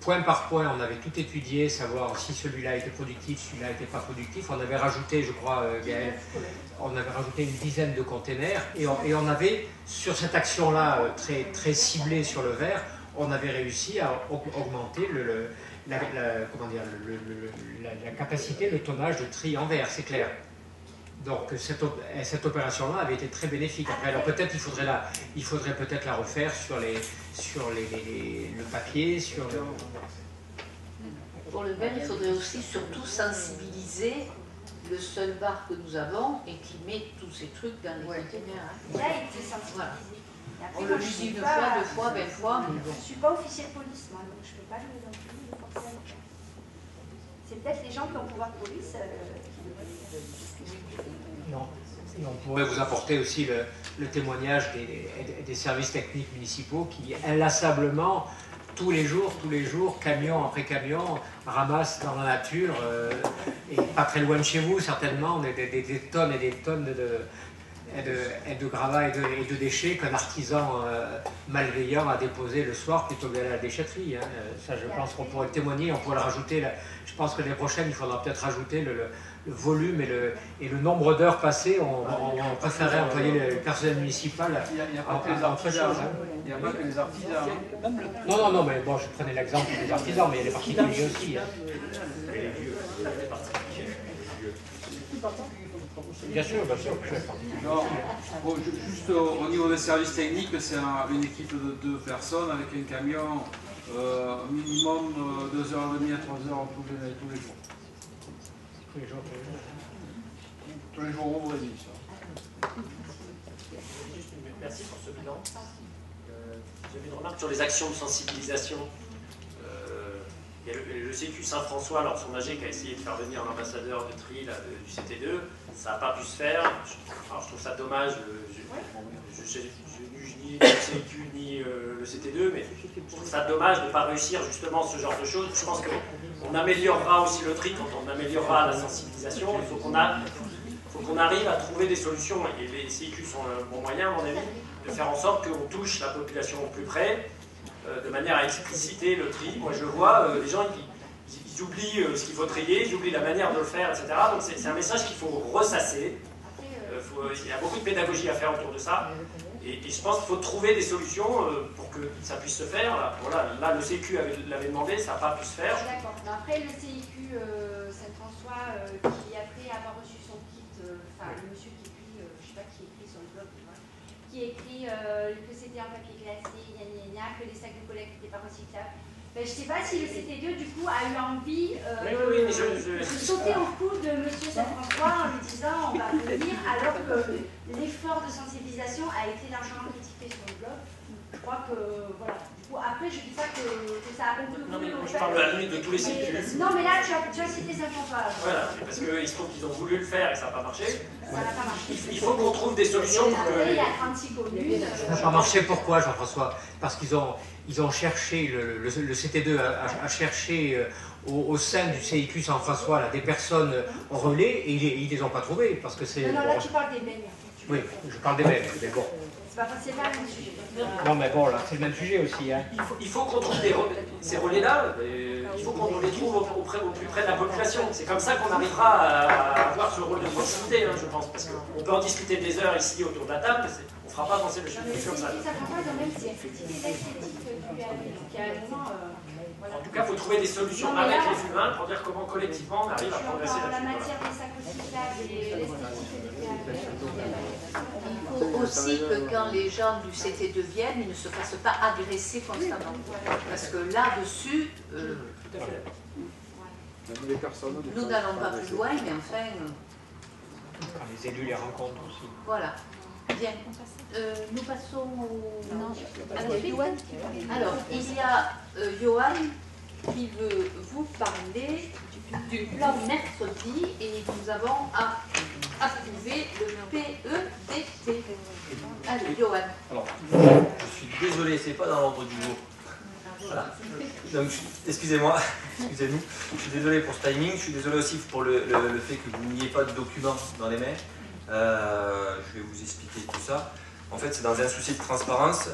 Point par point, on avait tout étudié, savoir si celui-là était productif, celui-là n'était pas productif. On avait rajouté, je crois, Gaël, on avait rajouté une dizaine de containers et on avait, sur cette action-là, très ciblée sur le verre, on avait réussi à augmenter la capacité, le tonnage de tri en verre, c'est clair. Donc cette opération-là avait été très bénéfique. Après, alors peut-être il faudrait peut-être la refaire sur le papier, sur le... Pour le verre, il faudrait aussi surtout sensibiliser le seul bar que nous avons et qui met tous ces trucs dans les conteneurs. Là, il faut sensibiliser. Et après, On moi, le je lui suis dit une pas- fois, 2 fois, 20 fois, mais Je bon. ne suis pas officier de police, moi, donc je ne peux pas le forcer à le faire. C'est peut-être les gens qui ont pouvoir de police qui devraient le faire. Non. Et on pourrait vous apporter aussi le témoignage des services techniques municipaux qui inlassablement, tous les jours, camion après camion, ramassent dans la nature, et pas très loin de chez vous certainement, des tonnes et des tonnes de gravats et de déchets qu'un artisan malveillant a déposé le soir plutôt que d'aller à la déchetterie. Hein. Ça, je pense qu'on pourrait le témoigner, on pourrait le rajouter. Je pense que l'année prochaine, il faudra peut-être rajouter le volume et le nombre d'heures passées. On préférerait employer le personnel municipal. Il n'y a pas que les artisans. Il n'y a pas que les artisans. Non, mais bon, je prenais l'exemple des artisans, mais il y a les particuliers aussi. Hein. Bien sûr, bien sûr. Non, bon, juste au niveau des services techniques, c'est une équipe de 2 personnes avec un camion minimum 2h30 à 3h tous les jours. Tous les jours ouvrés, ça. Merci pour ce bilan. J'avais une remarque sur les actions de sensibilisation. Il y a le CQ Saint-François, alors son AG qui a essayé de faire venir l'ambassadeur de tri là, du CT2, ça n'a pas pu se faire. Alors, je trouve ça dommage. Je ni le CQ ni le CT2, mais je trouve ça dommage de ne pas réussir justement ce genre de choses. Je pense qu'on améliorera aussi le tri quand on améliorera la sensibilisation. Il faut qu'on arrive à trouver des solutions, et les CQ sont un bon moyen, à mon avis, de faire en sorte qu'on touche la population au plus près, de manière à expliciter le tri. Moi, je vois les gens, ils oublient ce qu'il faut trier, ils oublient la manière de le faire, etc. Donc, c'est un message qu'il faut ressasser. Il y a beaucoup de pédagogie à faire autour de ça. Et je pense qu'il faut trouver des solutions pour que ça puisse se faire. Voilà, là, le CQ l'avait demandé, ça n'a pas pu se faire. D'accord. Après, le CIQ Saint-François, qui après avoir reçu son kit, enfin, le monsieur qui écrit, je ne sais pas qui écrit sur le blog, qui écrit que c'était un papier glacé, que les sacs de collecte n'étaient pas recyclables. Ben, je ne sais pas si le CT2, du coup, a eu envie de sauter au cou de M. Saint-François en lui disant on va venir, alors que l'effort de sensibilisation a été largement critiqué sur le blog. Je crois que, voilà. Du coup, après, je ne dis pas que ça a conclu. Non, mais je parle à la limite de tous les CQ. Non, mais là, tu as cité Saint-François. Voilà, parce qu'il se trouve qu'ils ont voulu le faire et ça n'a pas marché. Ça n'a pas marché. Il faut qu'on trouve des solutions pour que... Après, il y a 36 communes. Ça n'a pas marché, pourquoi, Jean-François? Parce qu'ils ont cherché, le CT2 a cherché au sein du CIQ Saint-François des personnes relais, et ils ne les ont pas trouvées. Parce que c'est... Non, là, tu parles des baignes. Oui, je parle des mêmes, mais bon. C'est pas le même sujet. Non, mais bon, là, c'est le même sujet aussi. Hein. Il faut qu'on trouve ces relais-là, il faut qu'on les trouve au plus près de la population. C'est comme ça qu'on arrivera à avoir ce rôle de proximité, hein, je pense. Parce qu'on peut en discuter des heures ici autour de la table, mais on ne fera pas avancer le sujet comme ça. En tout cas, il faut trouver des solutions avec les humains pour dire comment collectivement on arrive à progresser dans la là-dessus. matière des sacs recyclables et l'esthétique des Il faut aussi que quand les gens du CT2 viennent, ils ne se fassent pas agresser constamment. Parce que là-dessus, nous n'allons pas plus loin, mais enfin... Quand les élus les rencontrent aussi. Voilà. Bien. Nous passons à la suite. Alors, il y a Johan qui veut vous parler du plan mercredi et nous avons approuvé le PEDT. Allez, Johan. Alors, je suis désolé, c'est pas dans l'ordre du jour. Voilà. Donc, excusez-moi, excusez-nous. Je suis désolé pour ce timing. Je suis désolé aussi pour le fait que vous n'ayez pas de documents dans les mains. Je vais vous expliquer tout ça. En fait, c'est dans un souci de transparence.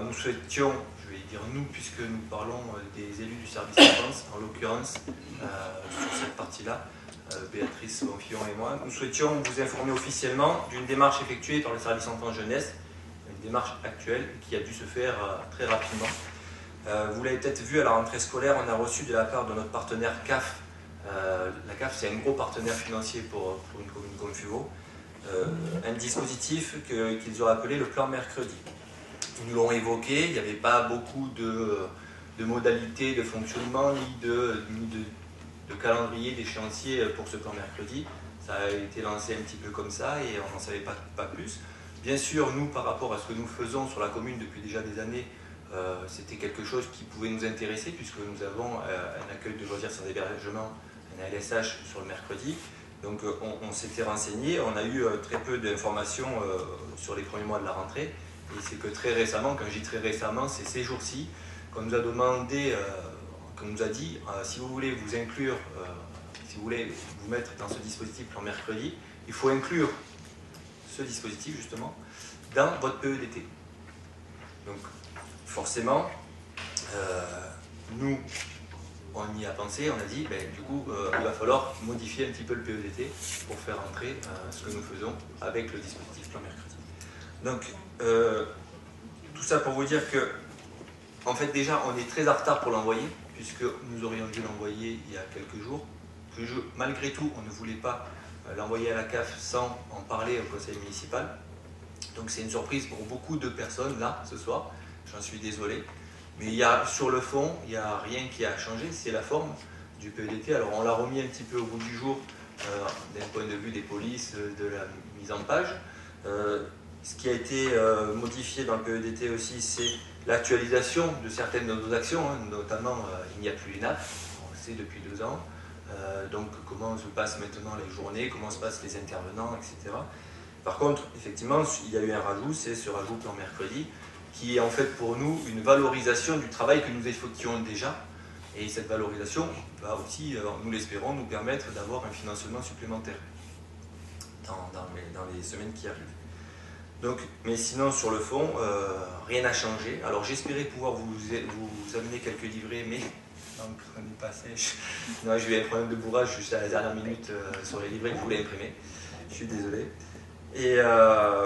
Nous souhaitions, je vais dire nous, puisque nous parlons des élus du service enfance, en l'occurrence, sur cette partie-là, Béatrice Bonfillon et moi, nous souhaitions vous informer officiellement d'une démarche effectuée par le service enfance jeunesse, une démarche actuelle qui a dû se faire très rapidement. Vous l'avez peut-être vu à la rentrée scolaire, on a reçu de la part de notre partenaire CAF. La CAF, c'est un gros partenaire financier pour une commune comme Fuveau. Un dispositif qu'ils ont appelé le plan mercredi. Ils nous l'ont évoqué, il n'y avait pas beaucoup de modalités de fonctionnement ni de calendrier, d'échéancier pour ce plan mercredi. Ça a été lancé un petit peu comme ça et on n'en savait pas plus. Bien sûr, nous, par rapport à ce que nous faisons sur la commune depuis déjà des années, c'était quelque chose qui pouvait nous intéresser puisque nous avons un accueil de loisirs sans hébergement, un ALSH sur le mercredi. Donc on s'était renseigné, on a eu très peu d'informations sur les premiers mois de la rentrée. Et c'est que très récemment, quand je dis très récemment, c'est ces jours-ci qu'on nous a demandé, qu'on nous a dit, si vous voulez vous inclure, si vous voulez vous mettre dans ce dispositif plan mercredi, il faut inclure ce dispositif justement dans votre PEDT. Donc forcément, nous, on y a pensé, on a dit, du coup, il va falloir modifier un petit peu le PEDT pour faire entrer ce que nous faisons avec le dispositif plan mercredi. Donc, tout ça pour vous dire que, en fait, déjà, on est très en retard pour l'envoyer, puisque nous aurions dû l'envoyer il y a quelques jours. Malgré tout, on ne voulait pas l'envoyer à la CAF sans en parler au conseil municipal. Donc, c'est une surprise pour beaucoup de personnes, là, ce soir. J'en suis désolé. Mais sur le fond, il n'y a rien qui a changé, c'est la forme du PEDT. Alors, on l'a remis un petit peu au bout du jour, d'un point de vue des polices, de la mise en page. Ce qui a été modifié dans le PEDT aussi, c'est l'actualisation de certaines de nos actions, notamment il n'y a plus les NAP, on le sait depuis 2 ans, donc comment se passent maintenant les journées, comment se passent les intervenants, etc. Par contre, effectivement, il y a eu un rajout, c'est ce rajout plan mercredi, qui est en fait pour nous une valorisation du travail que nous effectuons déjà, et cette valorisation va aussi, nous l'espérons, nous permettre d'avoir un financement supplémentaire dans les semaines qui arrivent. Donc, mais sinon, sur le fond, rien n'a changé. Alors, j'espérais pouvoir vous amener quelques livrets, mais l'encre n'est pas sèche. Non, j'ai eu un problème de bourrage juste à la dernière minute sur les livrets que je voulais imprimer. Je suis désolé. Et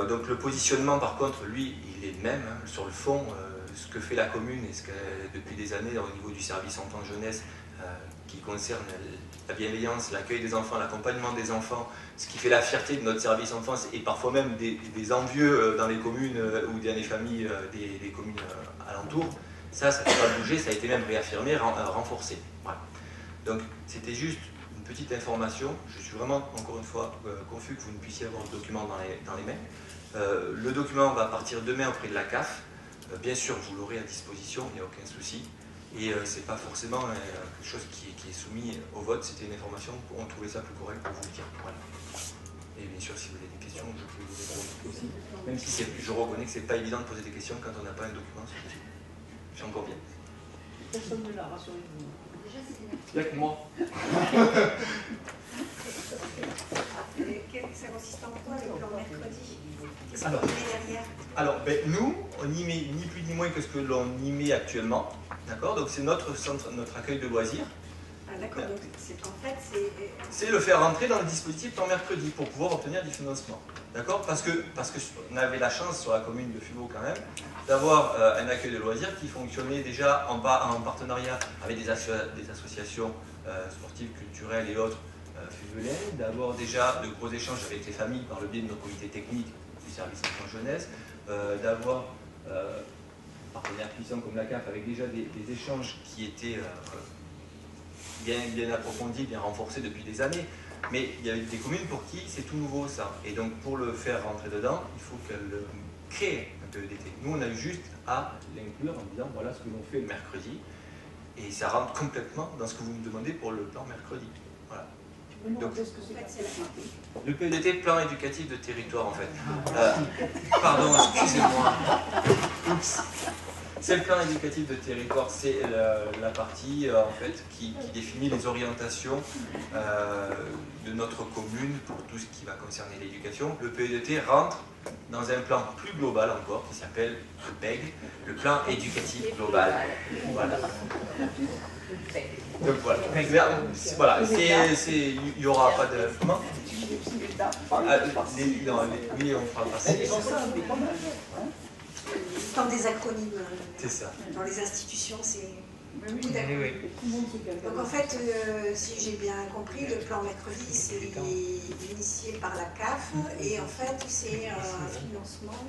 donc, le positionnement, par contre, lui, il est le même. Sur le fond, ce que fait la commune et ce que, depuis des années, au niveau du service enfant-jeunesse, qui concerne la bienveillance, l'accueil des enfants, l'accompagnement des enfants, ce qui fait la fierté de notre service enfance et parfois même des envieux dans les communes ou dans les familles des communes alentours, ça ne peut pas bouger, ça a été même réaffirmé, renforcé. Voilà. Donc c'était juste une petite information, je suis vraiment encore une fois confus que vous ne puissiez avoir le document dans les mains. Le document va partir demain auprès de la CAF, bien sûr vous l'aurez à disposition, il n'y a aucun souci. Et ce n'est pas forcément quelque chose qui est soumis au vote, c'était une information, on trouvait ça plus correct pour vous le dire. Voilà. Et bien sûr, si vous avez des questions, je peux vous répondre aussi. Même si je reconnais que ce n'est pas évident de poser des questions quand on n'a pas un document sur le sujet. J'en conviens. Personne ne l'a, rassurez-vous. Il n'y a que moi. Ça consiste en quoi le plan mercredi? Alors, nous, on y met ni plus ni moins que ce que l'on y met actuellement. D'accord? Donc c'est notre centre, notre accueil de loisirs. Ah d'accord, donc en fait c'est le faire rentrer dans le dispositif plan mercredi pour pouvoir obtenir du financement. D'accord? Parce qu'on avait la chance sur la commune de Fumeaux quand même d'avoir un accueil de loisirs qui fonctionnait déjà en partenariat avec des associations sportives, culturelles et autres fuméliennes, d'avoir déjà de gros échanges avec les familles par le biais de nos comités techniques du service enfant jeunesse, d'avoir partenaires puissants comme la CAF avec déjà des échanges qui étaient bien approfondis, bien renforcés depuis des années. Mais il y a des communes pour qui c'est tout nouveau ça. Et donc pour le faire rentrer dedans, il faut qu'elles créent un PEDT. Nous on a eu juste à l'inclure en disant voilà ce que l'on fait le mercredi. Et ça rentre complètement dans ce que vous me demandez pour le plan mercredi. Voilà. Donc, le PEDT, plan éducatif de territoire en fait. Pardon, excusez-moi. Oups. C'est le plan éducatif de territoire, c'est la partie en fait qui définit les orientations de notre commune pour tout ce qui va concerner l'éducation. Le PEDT rentre dans un plan plus global encore qui s'appelle le PEG, le plan éducatif global. Voilà. Donc voilà, il n'y aura pas de... Comment? Oui, on fera passer. Comme des acronymes. C'est ça. Dans les institutions, c'est beaucoup d'acronymes. Donc en fait, si j'ai bien compris, le plan mercredi, c'est initié par la CAF et en fait, c'est un financement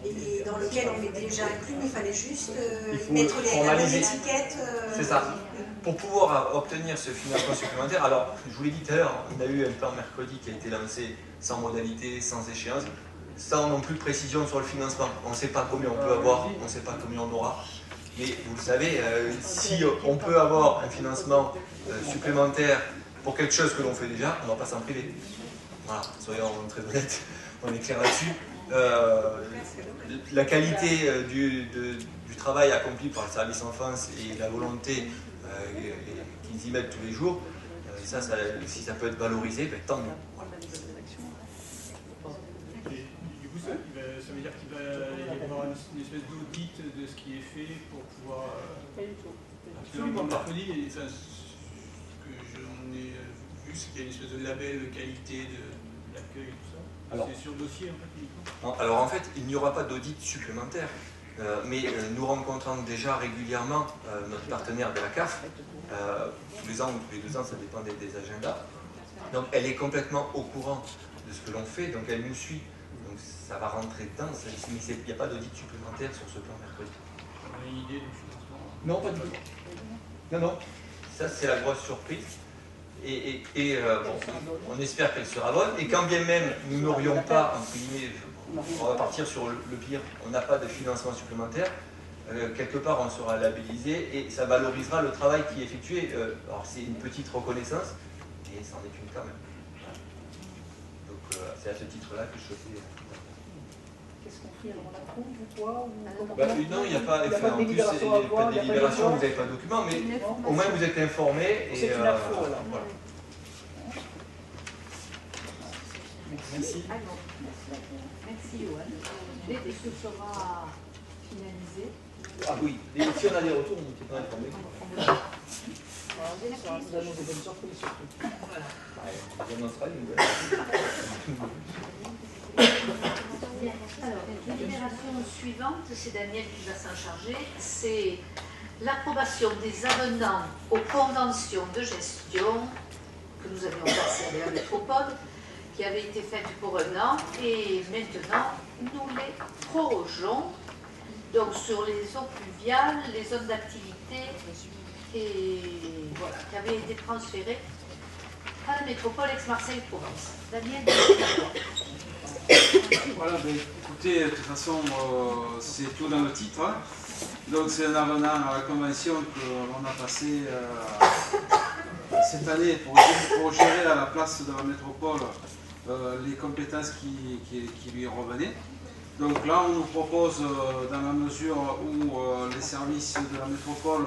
et dans lequel on est déjà inclus, mais il fallait juste Il faut mettre la bonne formaliser. étiquette. C'est ça. Pour pouvoir obtenir ce financement supplémentaire, alors je vous l'ai dit tout à l'heure, on a eu un plan mercredi qui a été lancé sans modalité, sans échéance, sans non plus précision sur le financement. On ne sait pas combien on peut avoir, on ne sait pas combien on aura. Mais vous le savez, si on peut avoir un financement supplémentaire pour quelque chose que l'on fait déjà, on ne va pas s'en priver. Voilà, soyons très honnêtes, on est clair là-dessus. La qualité du travail accompli par le service enfance et la volonté qu'ils y mettent tous les jours, ça, si ça peut être valorisé, ben, tant mieux. Voilà. Et du coup, ça veut dire qu'il va y avoir une espèce d'audit de ce qui est fait pour pouvoir... Absolument pas. Ce que j'en ai vu, c'est qu'il y a une espèce de label de qualité de l'accueil et tout ça. C'est sur dossier en fait uniquement. Alors en fait, il n'y aura pas d'audit supplémentaire. Mais nous rencontrons déjà régulièrement notre partenaire de la CAF, tous les ans ou tous les 2 ans, ça dépend des agendas. Donc elle est complètement au courant de ce que l'on fait, donc elle nous suit. Donc ça va rentrer dedans, mais il n'y a pas d'audit supplémentaire sur ce plan mercredi. On a une idée du financement? Non, pas du tout. Non, non. Ça c'est la grosse surprise. Et bon, on espère qu'elle sera bonne. Et quand bien même nous n'aurions pas, entre guillemets, on va partir sur le pire, on n'a pas de financement supplémentaire, quelque part on sera labellisé et ça valorisera le travail qui est effectué. Alors c'est une petite reconnaissance, mais c'en est une quand même. Donc c'est à ce titre-là que je souhaitais... Qu'est-ce qu'on fait? Alors on approuve ou quoi non, il n'y a pas, en plus, il n'y a pas de délibération, vous n'avez pas de document, mais au moins vous êtes informés. C'est une info alors. Voilà. Merci. Merci Johan. Dès que ce sera finalisé. Ah oui, si on a des retours, on n'était pas informés. Nous avons des bonnes surprises surtout. Voilà. On annoncera une nouvelle. Alors, la génération suivante, c'est Daniel qui va s'en charger, c'est l'approbation des avenants aux conventions de gestion que nous avions passées avec la métropole, qui avaient été faites pour 1 an, et maintenant nous les prorogeons. Donc sur les eaux pluviales, les zones d'activité, et voilà, qui avaient été transférées à la métropole Aix-Marseille-Provence. Daniel, voilà, ben, écoutez, de toute façon, c'est tout dans le titre. Hein. Donc c'est un avenant à la convention que l'on a passé cette année pour gérer à la place de la métropole les compétences qui lui revenaient. Donc là, on nous propose, dans la mesure où les services de la métropole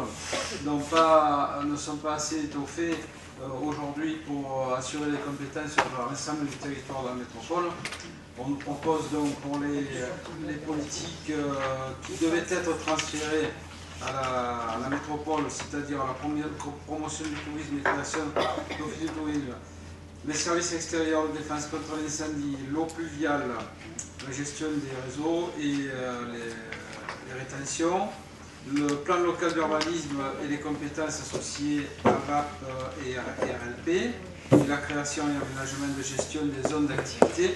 ne sont pas assez étoffés aujourd'hui pour assurer les compétences sur l'ensemble du territoire de la métropole, on nous propose donc pour les politiques qui devaient être transférées à la métropole, c'est-à-dire à la promotion du tourisme et création d'office du tourisme, les services extérieurs de défense contre l'incendie, l'eau pluviale, la gestion des réseaux et les rétentions, le plan local d'urbanisme et les compétences associées à VAP et RLP, et la création et aménagement de gestion des zones d'activité.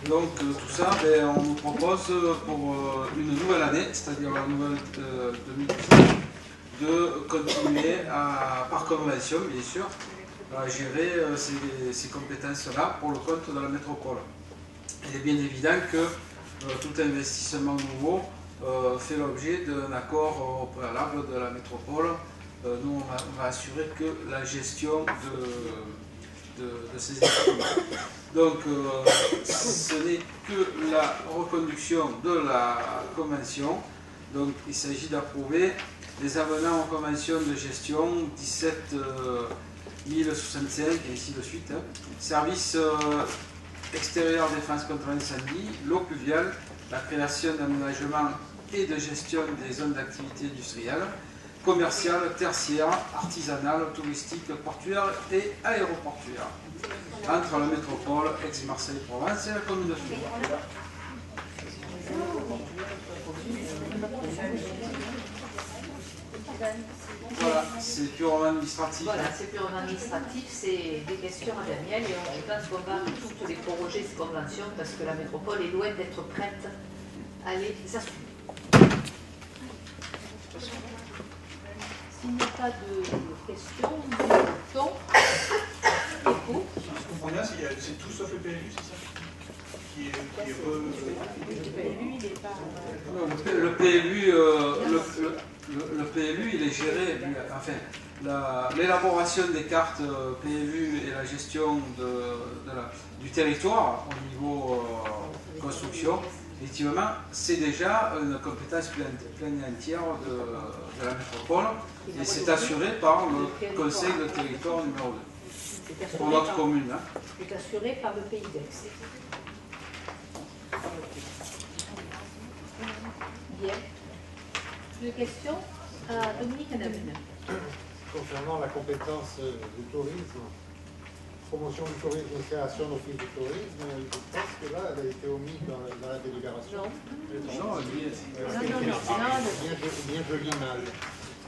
Donc tout ça, ben, on nous propose pour une nouvelle année, c'est-à-dire la nouvelle 2019, de continuer par convention, bien sûr, à gérer ces compétences-là pour le compte de la métropole. Il est bien évident que tout investissement nouveau fait l'objet d'un accord au préalable de la métropole. Nous, on va assurer que la gestion de ces équipements. Donc, ce n'est que la reconduction de la convention. Donc, il s'agit d'approuver les avenants aux conventions de gestion 17 1065 et ainsi de suite. Hein. Service extérieur défense contre l'incendie, l'eau pluviale, la création d'aménagement et de gestion des zones d'activité industrielle, commerciale, tertiaire, artisanale, touristique, portuaire et aéroportuaire, entre la métropole Aix-Marseille-Provence et la commune de Fribourg. Voilà, c'est purement administratif. Voilà, c'est purement administratif, c'est des questions à Daniel et je pense qu'on va toutes les proroger ces conventions parce que la métropole est loin d'être prête Allez, les assumer. S'il n'y a pas de questions, nous votons. Et pour Ce que je comprends bien, c'est tout sauf le PLU, c'est ça Non, le PLU, il est géré, enfin, l'élaboration des cartes PLU et la gestion du territoire au niveau construction, effectivement, c'est déjà une compétence pleine et entière de la métropole et c'est assuré par le conseil de territoire numéro 2 pour notre commune. Hein. C'est assuré par le pays d'Aix. Bien. Plus de questions Dominique Anamine. Concernant la compétence du tourisme, promotion du tourisme et création d'office du tourisme, je pense que là, elle a été omise dans la délibération. Non, bien joli mal.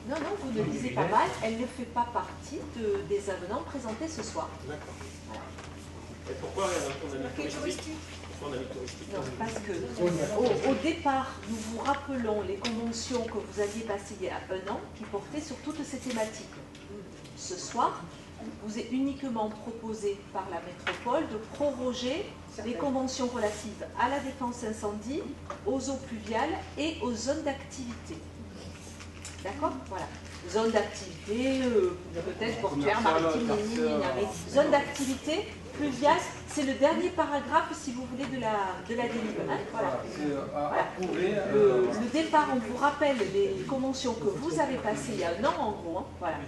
Non, vous ne lisez pas mal, elle ne fait pas partie des avenants présentés ce soir. D'accord. Voilà. Et pourquoi on a mis touristique? Pourquoi on a mis touristique? Non, parce que au départ, nous vous rappelons les conventions que vous aviez passées il y a 1 an qui portaient sur toutes ces thématiques. Ce soir, vous est uniquement proposé par la métropole de proroger les conventions relatives à la défense incendie, aux eaux pluviales et aux zones d'activité. D'accord? Voilà. Zone d'activité, peut-être portuaire, maritime, mais zone d'activité pluviale, c'est le dernier paragraphe, si vous voulez, de la délibération. Voilà. Le départ, on vous rappelle les conventions que vous avez passées il y a 1 an, en gros. Hein. Voilà.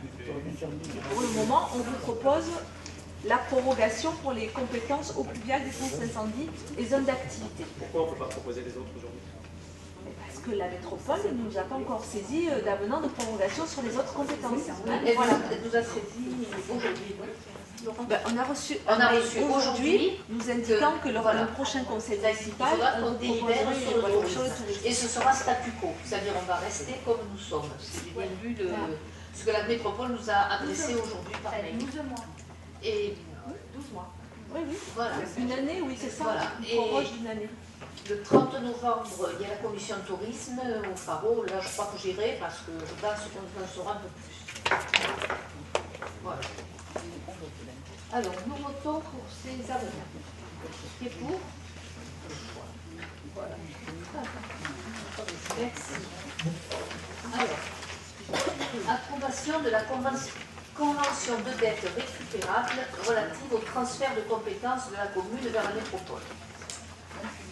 Pour le moment, on vous propose la prorogation pour les compétences eau pluviale, défense incendie et zones d'activité. Pourquoi on ne peut pas proposer les autres aujourd'hui? Parce que la métropole ne nous a pas encore saisi d'avenant de prorogation sur les autres compétences. Elle nous a saisi aujourd'hui. On a reçu aujourd'hui nous indiquant que lors d'un prochain conseil municipal, on délibère sur le tourisme. Et ce sera statu quo, c'est-à-dire on va rester comme nous sommes. C'est bien vu ce que la métropole nous a adressé aujourd'hui par mail. 12 mois. Et 12 mois. Oui. Voilà. Une année, oui, c'est ça. Voilà. Une proroge d'une année. Le 30 novembre, il y a la commission tourisme au Faro. Là, je crois que j'irai parce que je pense qu'on en saura un peu plus. Voilà. Alors, nous votons pour ces avenants. Qui est pour? Voilà. Merci. Alors, approbation de la convention de dette récupérable relative au transfert de compétences de la commune vers la métropole.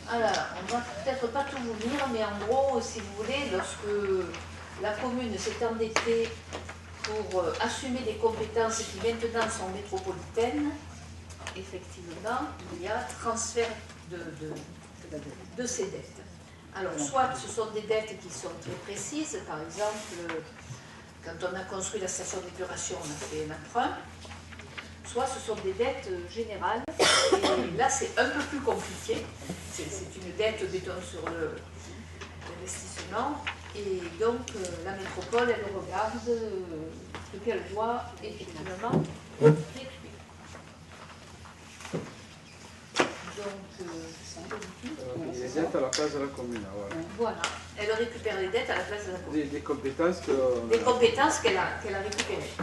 Alors, on ne va peut-être pas tout vous lire, mais en gros, si vous voulez, lorsque la commune s'est endettée pour assumer des compétences qui maintenant sont métropolitaines, effectivement, il y a transfert de ces dettes. Alors, soit ce sont des dettes qui sont très précises, par exemple, quand on a construit la station d'épuration, on a fait un emprunt, soit ce sont des dettes générales, et là c'est un peu plus compliqué, c'est une dette béton sur l'investissement, et donc la métropole, elle regarde ce qu'elle doit effectivement récupérer. Les dettes à la place de la commune. Voilà, elle récupère les dettes à la place de la commune. Des compétences Des compétences qu'elle a récupérées.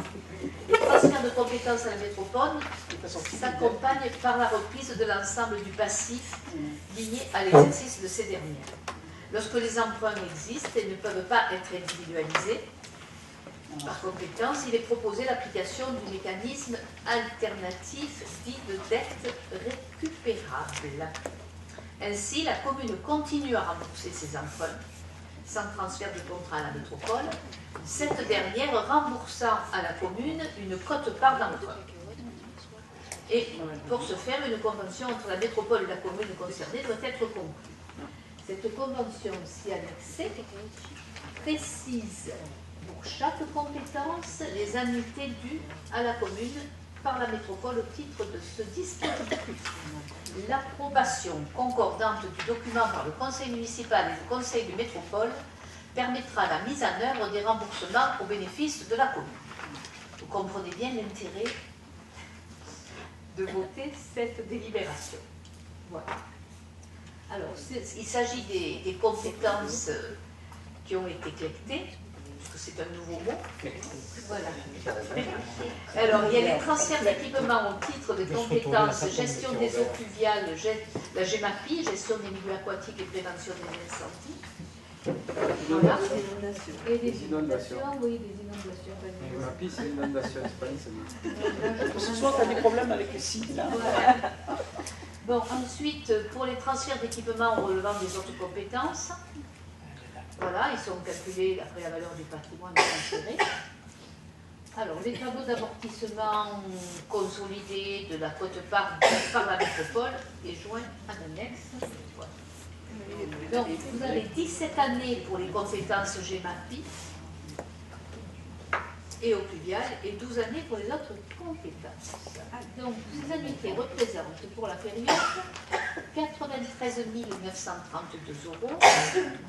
Le transfert de compétences à la métropole s'accompagne par la reprise de l'ensemble du passif lié à l'exercice de ces dernières. Lorsque les emprunts existent et ne peuvent pas être individualisés par compétence, il est proposé l'application du mécanisme alternatif dit de dette récupérable. Ainsi, la commune continue à rembourser ses emprunts sans transfert de contrat à la métropole, cette dernière remboursant à la commune une quote-part d'emprunt. Et pour ce faire, une convention entre la métropole et la commune concernée doit être conclue. Cette convention, si annexée, précise pour chaque compétence les annuités dues à la commune par la métropole au titre de ce dispositif. L'approbation concordante du document par le conseil municipal et le conseil de métropole permettra la mise en œuvre des remboursements au bénéfice de la commune. Vous comprenez bien l'intérêt de voter cette délibération. Voilà. Alors, il s'agit des compétences qui ont été collectées, puisque c'est un nouveau mot. Voilà. Alors, il y a les transferts d'équipements au titre de compétences, gestion des eaux pluviales, la GEMAPI, gestion des milieux aquatiques et prévention des incendies. Voilà. Et des inondations, oui, des inondations. GEMAPI, c'est l'inondation, c'est pas l'incendie. Ce soir, tu as des problèmes avec les sites, là. Voilà. Bon, ensuite, pour les transferts d'équipements relevant des autres compétences, voilà, ils sont calculés après la valeur du patrimoine transféré. Alors, les tableaux d'amortissement consolidés de la quote-part par la métropole est joint à l'annexe. Voilà. Donc, vous avez 17 années pour les compétences GEMAPI et au pluvial, et 12 années pour les autres compétences. Donc, ces annuités représentent pour la période 93 932 €,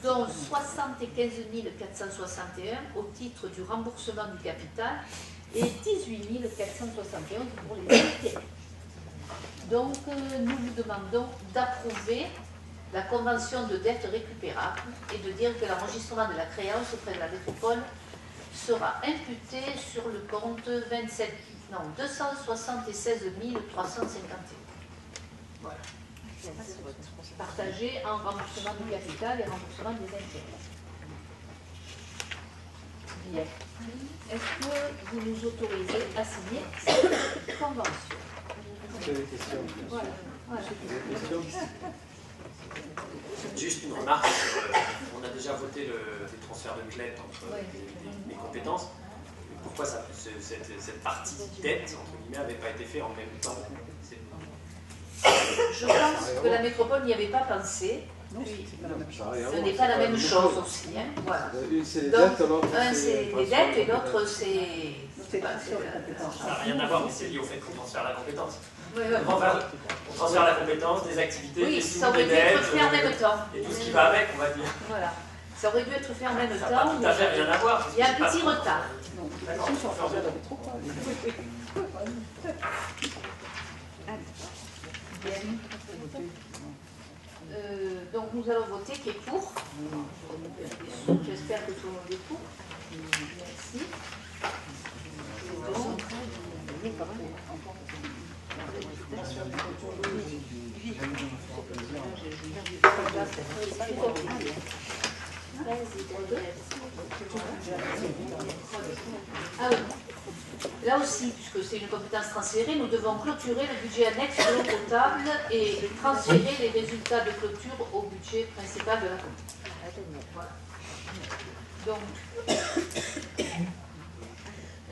dont 75 461 au titre du remboursement du capital et 18 471 pour les intérêts. Donc, nous vous demandons d'approuver la convention de dette récupérable et de dire que l'enregistrement de la créance auprès de la métropole sera imputé sur le compte 276 351. Voilà. Partagé en remboursement du capital et remboursement des intérêts. Bien. Est-ce que vous nous autorisez à signer cette convention? Voilà. Juste une remarque, on a déjà voté les transferts de clés entre les compétences. Pourquoi cette partie dette, entre guillemets, n'avait pas été faite en même temps? Je pense que la métropole n'y avait pas pensé. Puis, ce n'est pas la même chose aussi. Hein. Voilà. Donc, un c'est les dettes et l'autre c'est... Ça n'a rien à voir, mais c'est lié au fait qu'on transfère la compétence. Oui. On transfère la compétence, des activités, Oui, des ça aurait dû être fait en même temps. Et tout ce qui va avec, on va dire. Voilà. Ça aurait dû être fait en même Ça temps. n'a pas tout à fait rien à voir. Il y a un petit retard. D'accord, on va faire donc nous allons voter qui est pour. J'espère que tout le monde est pour. Merci. Ah oui. Là aussi, puisque c'est une compétence transférée, nous devons clôturer le budget annexe de l'eau potable et transférer les résultats de clôture au budget principal de la commune. Voilà. Donc,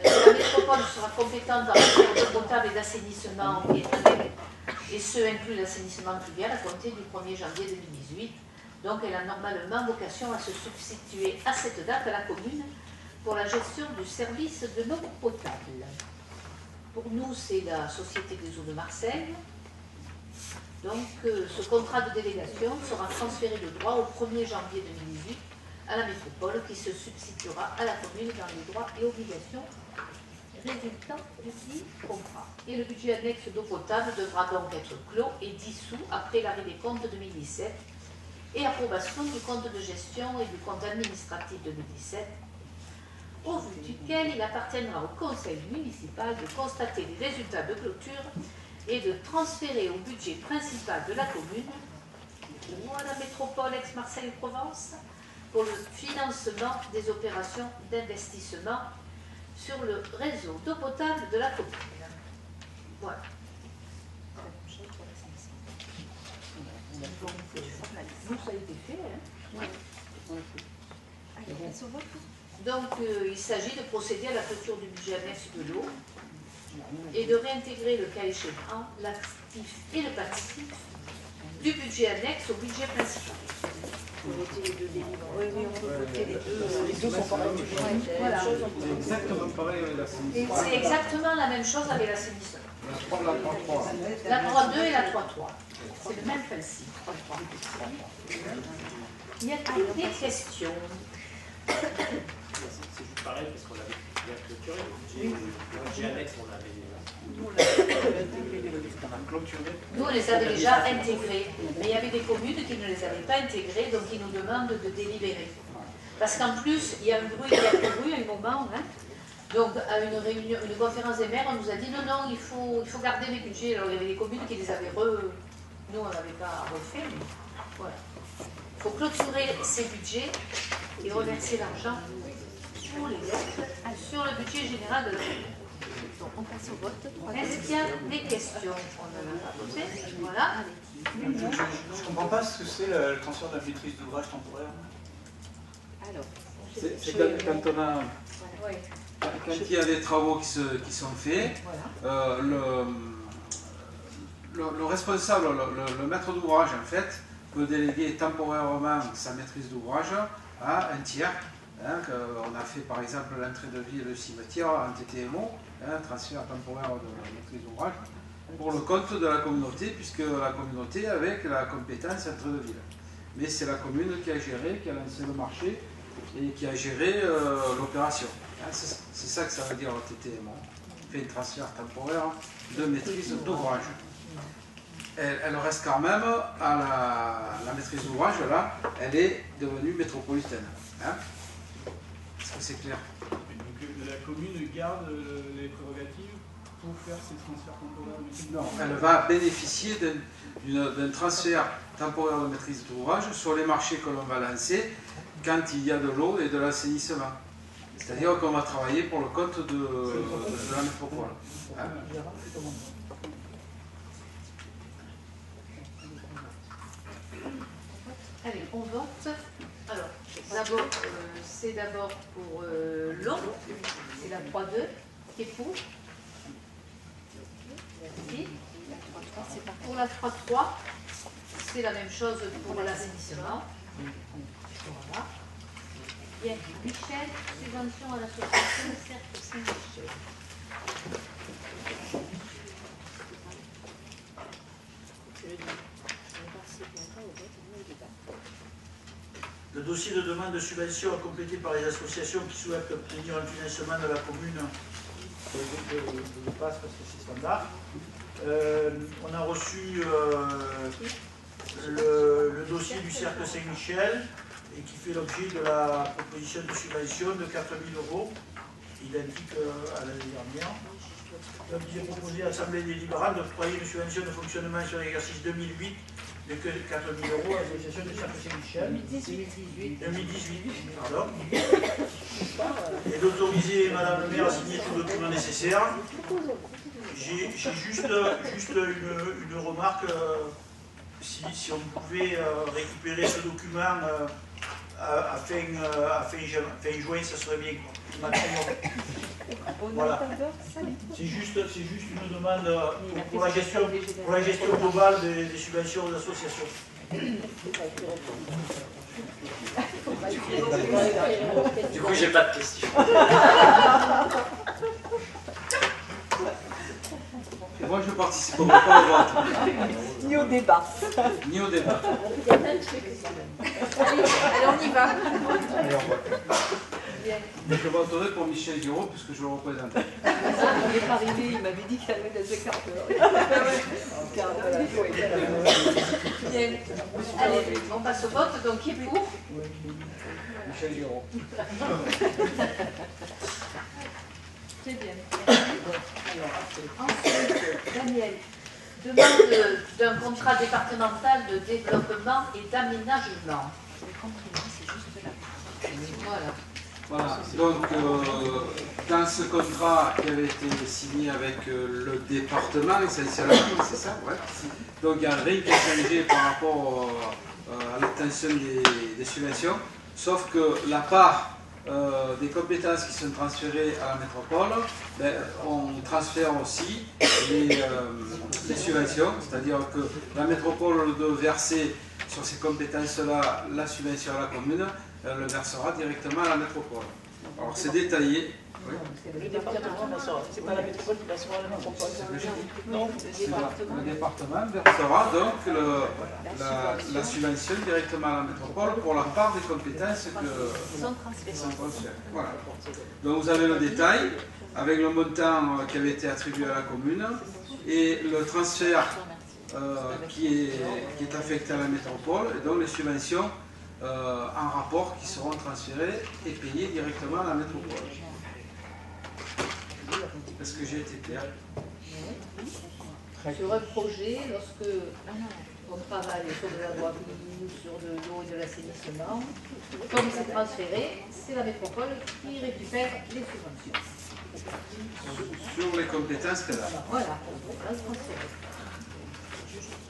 la métropole sera compétente en matière d'eau potable et d'assainissement, et ce inclut l'assainissement pluvial à compter du 1er janvier 2018. Donc, elle a normalement vocation à se substituer à cette date à la commune pour la gestion du service de l'eau potable. Pour nous, c'est la Société des eaux de Marseille. Donc, ce contrat de délégation sera transféré de droit au 1er janvier 2018 à la métropole qui se substituera à la commune dans les droits et obligations résultant du dit contrat. Et le budget annexe d'eau potable devra donc être clos et dissous après l'arrêt des comptes 2017 et approbation du compte de gestion et du compte administratif 2017, au vu duquel il appartiendra au conseil municipal de constater les résultats de clôture et de transférer au budget principal de la commune ou à la métropole Aix-Marseille-Provence pour le financement des opérations d'investissement sur le réseau d'eau potable de la commune. Voilà. Vous, ça a été fait, hein? Donc, il s'agit de procéder à la clôture du budget annexe de l'eau et de réintégrer le cas échéant l'actif et le passif du budget annexe au budget principal. Vous votez les deux délivres. Oui, on peut voter les deux. Les deux sont pareils. Voilà. C'est exactement pareil avec l'assainissement. C'est exactement la même chose avec l'assainissement. La 3-3. La 3-2 et la 3-3. C'est le même principe. Y a-t-il des questions? C'est juste pareil parce qu'on avait bien clôturé le budget annexe, on l'avait. clôturés. Nous, on les avait déjà intégrés, mais il y avait des communes qui ne les avaient pas intégrés, donc ils nous demandent de délibérer. Parce qu'en plus, il y a un bruit à un moment. Hein. Donc, à une réunion, une conférence des maires, on nous a dit non, non, il faut garder les budgets. Alors, il y avait des communes qui les avaient Nous, on n'avait pas refait, mais voilà. Il faut clôturer ces budgets et reverser l'argent pour les dettes sur le budget général de la commune. Donc, on passe au vote. Est-ce qu'il y a des questions? On n'en a pas posé. Voilà. Je ne comprends pas ce que c'est le transfert de la maîtrise d'ouvrage temporaire. Alors, c'est quand on a... Quand il y a des travaux qui sont faits, le responsable, le maître d'ouvrage, en fait, peut déléguer temporairement sa maîtrise d'ouvrage à un tiers. Hein, on a fait par exemple l'entrée de ville et le cimetière en TTMO, transfert temporaire de maîtrise d'ouvrage, pour le compte de la communauté, puisque la communauté avec la compétence entrée de ville. Mais c'est la commune qui a géré, qui a lancé le marché et qui a géré l'opération. C'est ça que ça veut dire le TTMO. On fait un transfert temporaire de maîtrise d'ouvrage. Elle reste quand même à la maîtrise d'ouvrage, là, elle est devenue métropolitaine. Hein? Est-ce que c'est clair? Donc la commune garde les prérogatives pour faire ces transferts temporaires de maîtrise Non, d'ouvrage. elle va bénéficier d'un transfert temporaire de maîtrise d'ouvrage sur les marchés que l'on va lancer quand il y a de l'eau et de l'assainissement. C'est-à-dire qu'on va travailler pour le compte de la métropole. Hein? Allez, on vote. Alors, c'est d'abord pour l'eau, c'est la 3-2, qui est pour. Merci. Pour la 3-3, c'est la même chose pour l'assainissement. Voilà. Bien, Michel, subvention à l'association Cercle Saint-Michel. Le dossier de demande de subvention est complété par les associations qui souhaitent obtenir un financement de la commune. Je le passe parce que c'est standard. On a reçu le dossier du Cercle Saint-Michel et qui fait l'objet de la proposition de subvention de 4 000 €, identique à l'année dernière. Donc il est proposé à l'Assemblée délibérante d'octroyer une subvention de fonctionnement sur l'exercice 2008 de 4 000 € à l'association du Cercle Saint-Michel. 2018, pardon. Et d'autoriser Madame le maire à signer tout le document nécessaire. J'ai juste une remarque. Si on pouvait récupérer ce document à fin juin, ça serait bien. Voilà. C'est juste une demande pour la gestion globale des subventions aux associations. Du coup, j'ai pas de questions. Et moi, je ne participerai pas au vote. Ni au débat. Ni au débat. Allez, on y va. Mais je voterai pour Michel Giraud puisque je le représente. Il n'est pas arrivé, il m'avait dit qu'il allait laisser quart d'heure. Bien. Allez, on passe au vote. Donc, qui est pour? Michel Giraud. Très bien. Ensuite, Daniel, demande d'un contrat départemental de développement et d'aménagement. Voilà. Voilà, donc dans ce contrat qui avait été signé avec le département, essentiellement, c'est ça, ouais. Donc il n'y a rien qui a changé par rapport à l'obtention des subventions, sauf que la part des compétences qui sont transférées à la métropole, ben, on transfère aussi les subventions, c'est-à-dire que la métropole doit verser sur ces compétences-là la subvention à la commune, elle le versera directement à la métropole. Alors c'est détaillé. Oui. Le département, c'est pas la métropole qui versera à la métropole. Non, le département versera donc la subvention directement à la métropole pour la part des compétences qui sont transférées. Voilà. Donc vous avez le détail. avec le montant qui avait été attribué à la commune et le transfert qui est affecté à la métropole, et donc les subventions en rapport qui seront transférées et payées directement à la métropole. Est-ce que j'ai été clair? Sur un projet, lorsque on travaille sur de la voirie ou sur de l'eau et de l'assainissement, comme c'est transféré, c'est la métropole qui récupère les subventions. Sur les compétences qu'elle a. Voilà, on va transférer.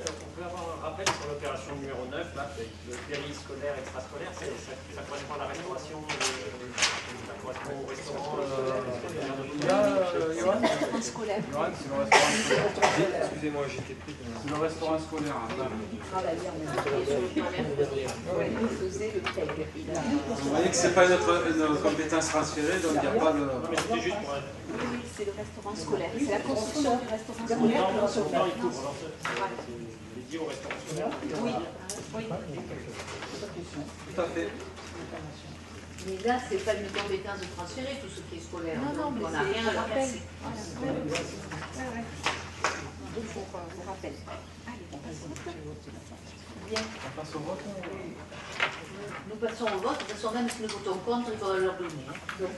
On peut avoir un rappel sur l'opération numéro 9, là, le périscolaire, extrascolaire, ça correspond à la restauration, ça correspond au restaurant Johan, scolaire. Johan, c'est le restaurant scolaire. Excusez-moi, j'étais pris. C'est le restaurant scolaire. Vous voyez que ce n'est pas une compétence transférée, donc il n'y a pas de... Non, mais c'était juste pour un... Oui, c'est le restaurant scolaire. C'est la construction du restaurant scolaire. Non, il couvre. Dédié au restaurant scolaire. Oui. Oui. Tout à fait. Mais là, ce n'est pas une compétence de transférer tout ce qui est scolaire. Non, mais on n'a rien à leur verser. Donc, on rappelle. Allez, on passe au vote. Bien. On passe au vote. Nous passons au vote. De toute façon, même si nous votons contre, il faudra leur donner. Donc,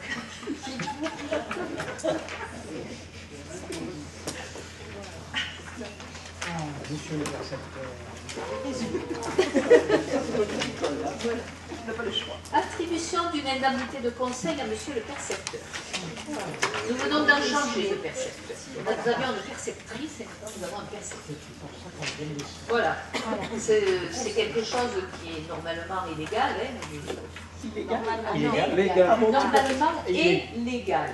Monsieur le percepteur. Attribution d'une indemnité de conseil à monsieur le percepteur. Nous venons d'en changer de percepteur. Nous avions une perceptrice et maintenant nous avons un percepteur. Voilà. C'est quelque chose qui est normalement illégal. Normalement et légal.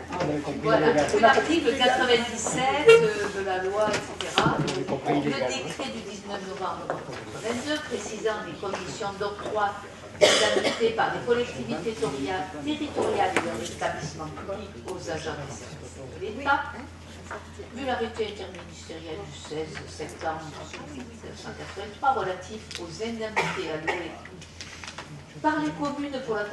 Voilà. C'est l'article 97 de la loi, etc. Le décret du 19 novembre 2022 précisant les conditions d'octroi d'indemnités par les collectivités territoriales et leurs établissements publics aux agents des services de l'État, vu l'arrêté interministériel du 16 septembre 1983 relatif aux indemnités allouées par les communes pour la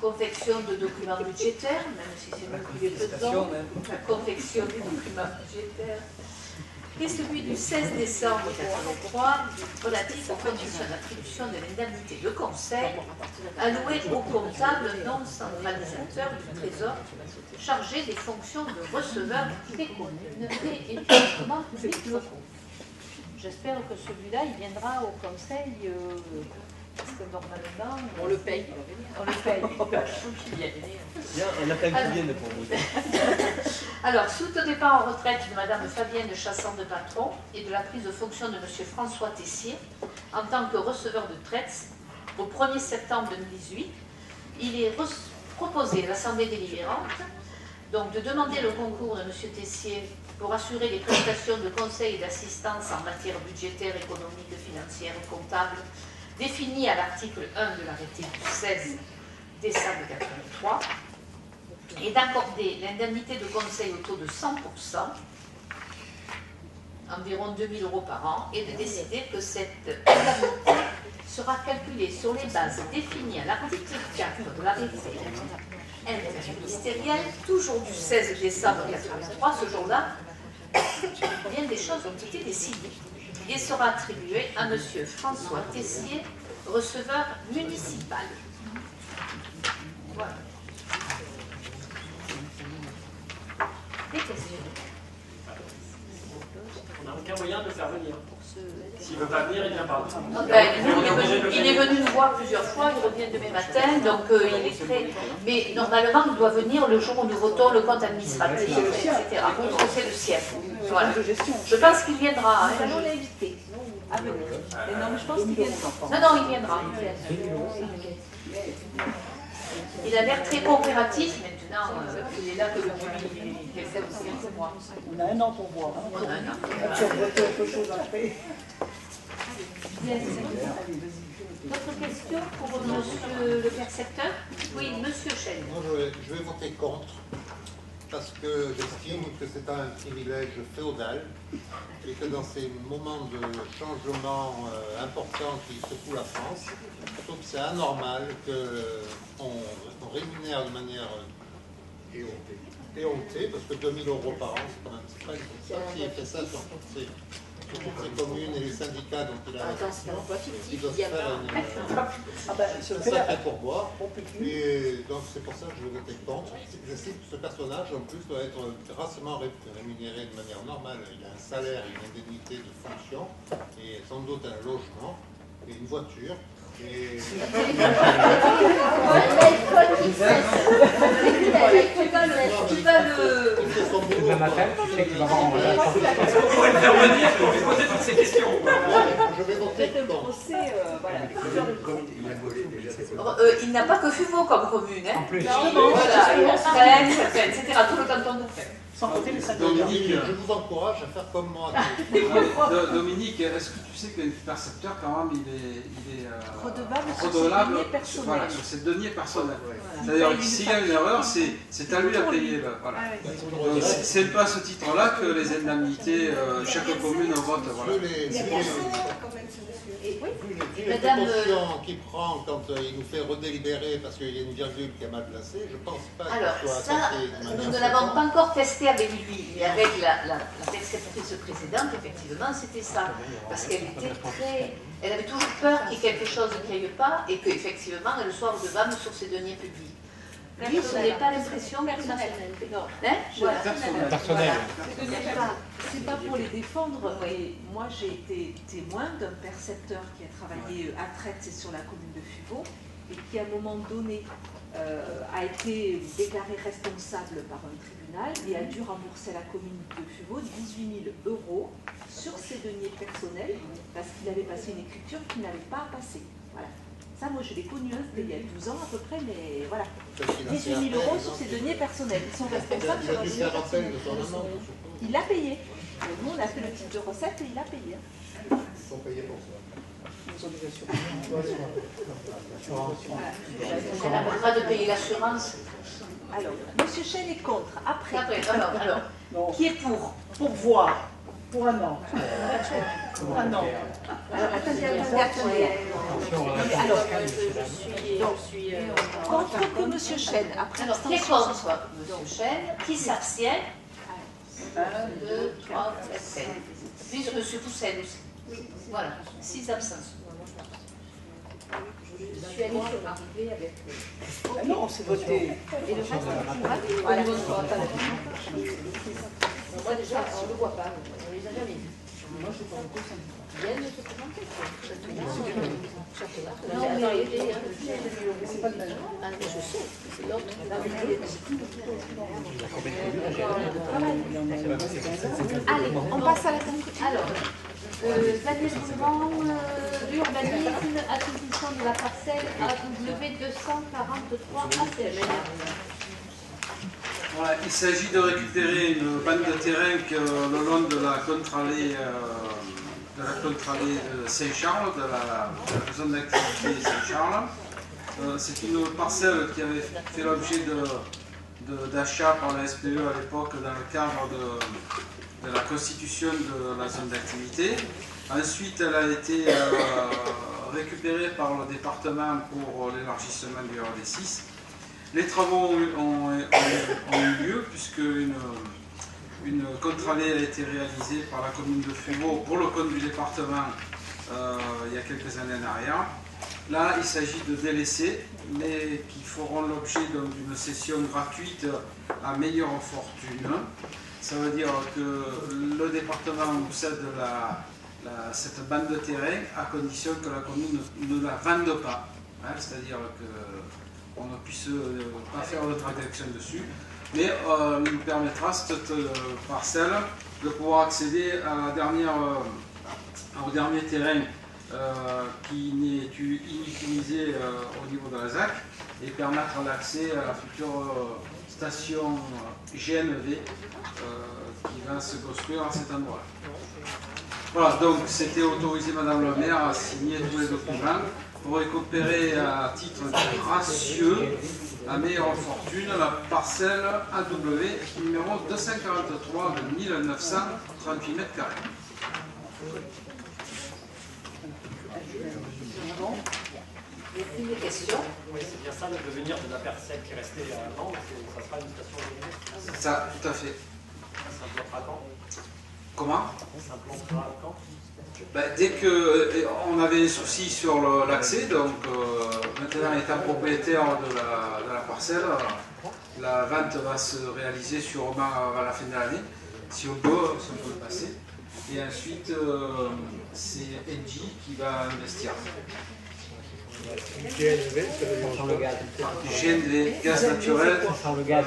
confection de documents budgétaires, même si c'est nous qui les faisons, la confection des documents budgétaires, et celui du 16 décembre 1983 relatif aux conditions d'attribution de l'indemnité de conseil allouée au comptable non centralisateur du Trésor chargé des fonctions de receveur des communes et établissements publics locaux. J'espère que celui-là, il viendra au conseil, parce que normalement... On le paye. On le paye. Bien, on appelle qui vienne pour vous. Alors, suite au départ en retraite de Madame Fabienne Chassan de Patron et de la prise de fonction de Monsieur François Tessier en tant que receveur de traite au 1er septembre 2018, il est proposé à l'Assemblée délibérante donc, de demander le concours de Monsieur Tessier pour assurer les prestations de conseil et d'assistance en matière budgétaire, économique, financière et comptable définies à l'article 1 de l'arrêté du 16 décembre 1983 et d'accorder l'indemnité de conseil au taux de 100%, environ 2 000 € par an, et de décider que cette indemnité sera calculée sur les bases définies à l'article 4 de l'arrêté interministériel, toujours du 16 décembre 1983, ce jour-là, bien des choses ont été décidées, et sera attribuée à M. François Tessier, receveur municipal. Voilà. Des questions? On n'a aucun moyen de le faire venir. S'il ne veut pas venir, il ne vient pas. Il est venu nous voir plusieurs fois, il revient demain matin, donc il est très... Mais normalement, il doit venir le jour où nous votons le compte administratif, etc. Parce que c'est le sien. Voilà. Je pense qu'il viendra. Nous allons l'inviter à venir. Non, mais je pense qu'il viendra. Non, il viendra. Il a l'air très coopératif maintenant, il est là que depuis quelques mois. On a un an pour voir. On a un an. Tu as quelque chose après. D'autres questions pour monsieur le percepteur? Oui, monsieur Chêne. Moi, je vais voter contre, parce que j'estime que c'est un privilège féodal et que dans ces moments de changement importants qui secouent la France, je trouve que c'est anormal qu'on rémunère de manière Et on le sait, parce que 2000 € par an, c'est quand même pas une ça qui fait ça sur toutes ces communes et les syndicats dont il a il doit se faire un sacré pourboire. Et donc c'est pour ça que je votais contre. J'estime que ce personnage en plus doit être grassement rémunéré de manière normale. Il a un salaire, une indemnité de fonction et sans doute un logement et une voiture. Et... Demain matin, tu sais qu'il va avoir un il n'a pas que Fumeau comme commune. Hein. En plus. Voilà, il y a Fresnes, etc. Tout le canton de Fresnes. Dominique, je vous encourage à faire comme moi. Dominique, est-ce que tu sais qu'un percepteur, quand même, il est redevable sur ses deniers personnels. Voilà, sur ses deniers personnels. C'est-à-dire que s'il y a une erreur, c'est à lui à payer. Voilà. Donc, c'est pas à ce titre-là que les indemnités, chaque commune vote. Voilà. Les précautions qu'il prend quand il nous fait redélibérer parce qu'il y a une virgule qui est mal placée, je ne pense pas Alors, qu'il soit ça, attaqué de nous manière ne l'avons pas encore testé avec lui, mais avec la textatrice précédente, effectivement, c'était ça. Parce qu'elle était très... Elle avait toujours peur qu'il y ait quelque chose qui n'aille pas et qu'effectivement, elle soit redevable sur ses deniers publics. Lui, ce n'est pas l'impression personnelle. Non. Hein? Voilà. Personnel. C'est pas pour les défendre, mais moi j'ai été témoin d'un percepteur qui a travaillé à Traite, c'est sur la commune de Fumeau, et qui à un moment donné a été déclaré responsable par un tribunal et a dû rembourser à la commune de Fumeau 18 000 € sur ses deniers personnels parce qu'il avait passé une écriture qu'il n'avait pas à passer. Voilà. Ça, moi, je l'ai connu, hein, c'était il y a 12 ans à peu près, mais voilà. 18 000 € sur ses deniers personnels. Ils sont responsables sur leurs deniers personnels. Il l'a payé. Nous, on a fait le titre de recette et il l'a payé. Ils sont payés pour ça. Elle arrêtera de payer l'assurance. Alors, M. Chen est contre. Après, alors, qui est pour? Pour voir. Pour un an. Pour un an. Alors, attendez. Alors, je suis contre que M. Chen. Après, alors, qui est contre M. Chen? Qui s'abstient? 1, 2, 3, 4, 5. Puis M. Poussel aussi. Voilà, 6 absences. Je suis allée arriver avec. Ah non, c'est voté. Et le reste, voilà. Moi déjà, on ne le voit pas, on les a jamais vus. Moi, je pense que ça viennent se présenter. C'est pas le même. Ah, mais je sais, c'est l'autre. Allez, on passe à la conclusion. Alors, Daniel Boulevard, l'urbanisme, acquisition de la parcelle AW 243 ACM. Voilà, il s'agit de récupérer une bande de terrain le long de la contre-allée de Saint-Charles, de la zone d'activité Saint-Charles. C'est une parcelle qui avait fait l'objet d'achat par la SPE à l'époque dans le cadre de la constitution de la zone d'activité. Ensuite, elle a été récupérée par le département pour l'élargissement du RD6. Les travaux ont eu lieu puisque une contre-allée a été réalisée par la commune de Fumeau pour le compte du département il y a quelques années en arrière. Là, il s'agit de délaissés, mais qui feront l'objet d'une cession gratuite à meilleure fortune. Ça veut dire que le département nous cède cette bande de terrain à condition que la commune ne la vende pas. Hein, c'est-à-dire qu'on ne puisse pas faire de transaction dessus, mais nous permettra cette parcelle de pouvoir accéder à au dernier terrain qui n'est inutilisé au niveau de la ZAC et permettre l'accès à la future station GNV qui va se construire à cet endroit. Voilà, donc c'était autorisé Madame le maire à signer tous les documents pour récupérer à titre gracieux, à meilleure fortune, la parcelle AW numéro 243 de 1938 mètres carrés. Des questions? Oui, c'est bien ça le devenir de la parcelle qui restait avant, ça sera une station de C'est ça, tout à fait. Ça implantera quand? Comment? Ça implantera quand? Dès qu'on avait des soucis sur l'accès, donc maintenant étant propriétaire de la parcelle, la vente va se réaliser sûrement avant la fin de l'année, si on peut le passer. Et ensuite, c'est Engie qui va investir. GNV, le gaz. GNV, gaz naturel. Sans le gaz.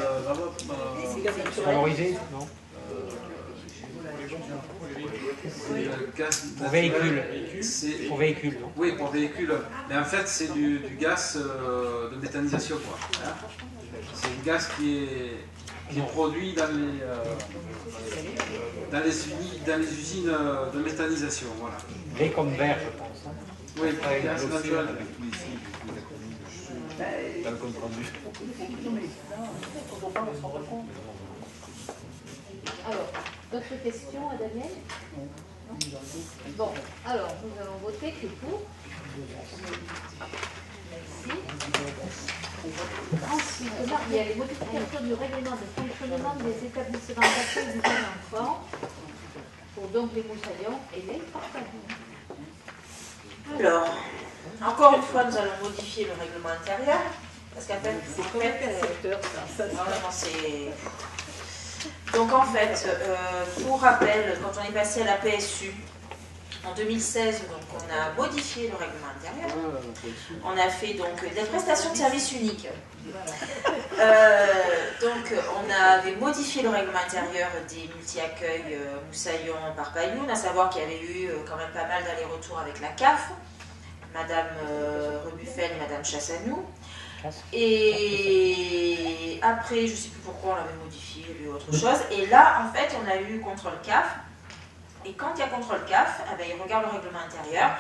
Valorisé, non? Gaz pour véhicule. Pour véhicule, non? Oui, pour véhicule. Mais en fait, c'est du gaz de méthanisation, quoi. Hein, c'est du gaz qui est produit dans les usines de méthanisation, voilà. V comme vert, je pense. Hein. Oui, gaz naturel. Dans le compte rendu. Alors, d'autres questions à Daniel? Non. Bon, alors, nous allons voter qui est pour. Merci. Ensuite, il y a les modifications du règlement de fonctionnement des établissements d'accueil du jeune enfant pour donc les moussaillons et les porte-avions. Alors, encore une fois, nous allons modifier le règlement intérieur, parce qu'en fait, donc en fait, pour rappel, quand on est passé à la PSU en 2016, donc on a modifié le règlement intérieur. On a fait donc des prestations de services uniques. Donc on avait modifié le règlement intérieur des multi-accueils Moussaillon par Payoun, à savoir qu'il y avait eu quand même pas mal d'allers-retours avec la CAF, Madame Rebuffel et Madame Chassanou. Et après, je ne sais plus pourquoi on l'avait modifié, il y a eu autre chose. Et là, en fait, on a eu contrôle CAF. Et quand il y a contrôle CAF, il regarde le règlement intérieur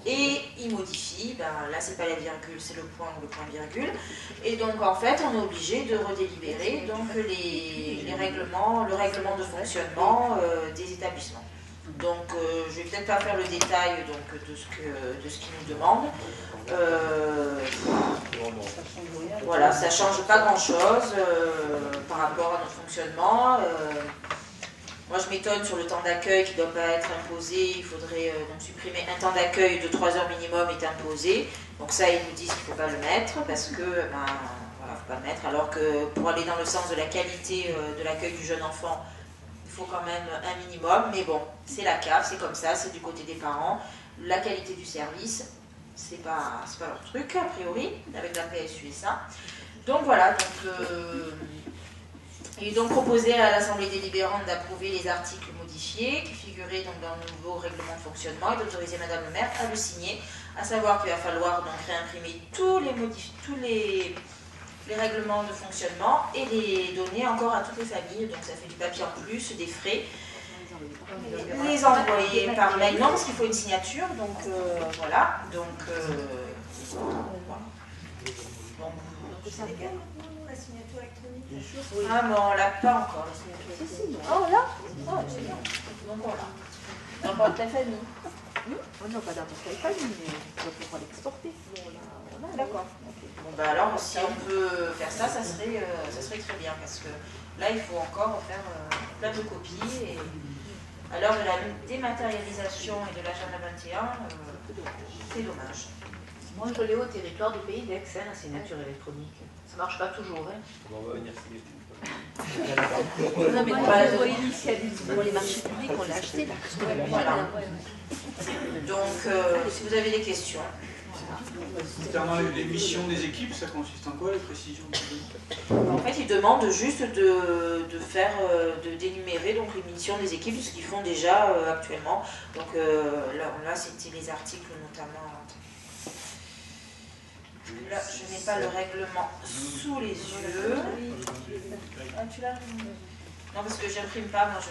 et il modifie. Là, c'est pas la virgule, c'est le point ou le point-virgule. Et donc, en fait, on est obligé de redélibérer donc, le règlement de fonctionnement des établissements. Donc, je vais peut-être pas faire le détail donc, de ce qu'ils nous demandent. Voilà, ça change pas grand-chose par rapport à notre fonctionnement. Moi, je m'étonne sur le temps d'accueil qui ne doit pas être imposé. Il faudrait donc supprimer un temps d'accueil de 3 heures minimum est imposé. Donc ça, ils nous disent qu'il ne faut pas le mettre parce que, voilà, faut pas le mettre. Alors que pour aller dans le sens de la qualité de l'accueil du jeune enfant, il faut quand même un minimum. Mais bon, c'est la CAF, c'est comme ça, c'est du côté des parents. La qualité du service, c'est pas leur truc, a priori, avec la PSU et ça. Donc voilà, il est donc proposé à l'Assemblée délibérante d'approuver les articles modifiés qui figuraient donc dans le nouveau règlement de fonctionnement et d'autoriser Madame le maire à le signer, à savoir qu'il va falloir donc réimprimer tous les règlements de fonctionnement et les donner encore à toutes les familles, donc ça fait du papier en plus, des frais. Les envoyer par mail, non parce qu'il faut une signature, donc voilà. Donc voilà. Donc, la signature électronique. Oui. Ah, mais on l'a pas encore, la signature. Oh là, oh, c'est bien. Donc voilà. Dans votre famille. Oh non, pas dans votre famille, mais on va pouvoir l'exporter. D'accord. Bon, alors, si on peut faire ça, ça serait très bien, parce que là, il faut encore faire plein de copies. Et à l'heure de la dématérialisation et de l'agenda 21, c'est dommage. Moi, je l'ai au territoire du Pays d'Aix, la signature électronique. Ça ne marche pas toujours. On va venir signer. Non, mais pour les marchés publics, on l'a acheté là. Voilà. Donc, si vous avez des questions. Concernant les missions des équipes, ça consiste en quoi les précisions? En fait, ils demandent juste de d'énumérer donc les missions des équipes, ce qu'ils font déjà actuellement. Donc là c'était les articles notamment. Là, je n'ai pas le règlement sous les yeux. Ah, tu l'as? Non, parce que j'imprime pas, moi je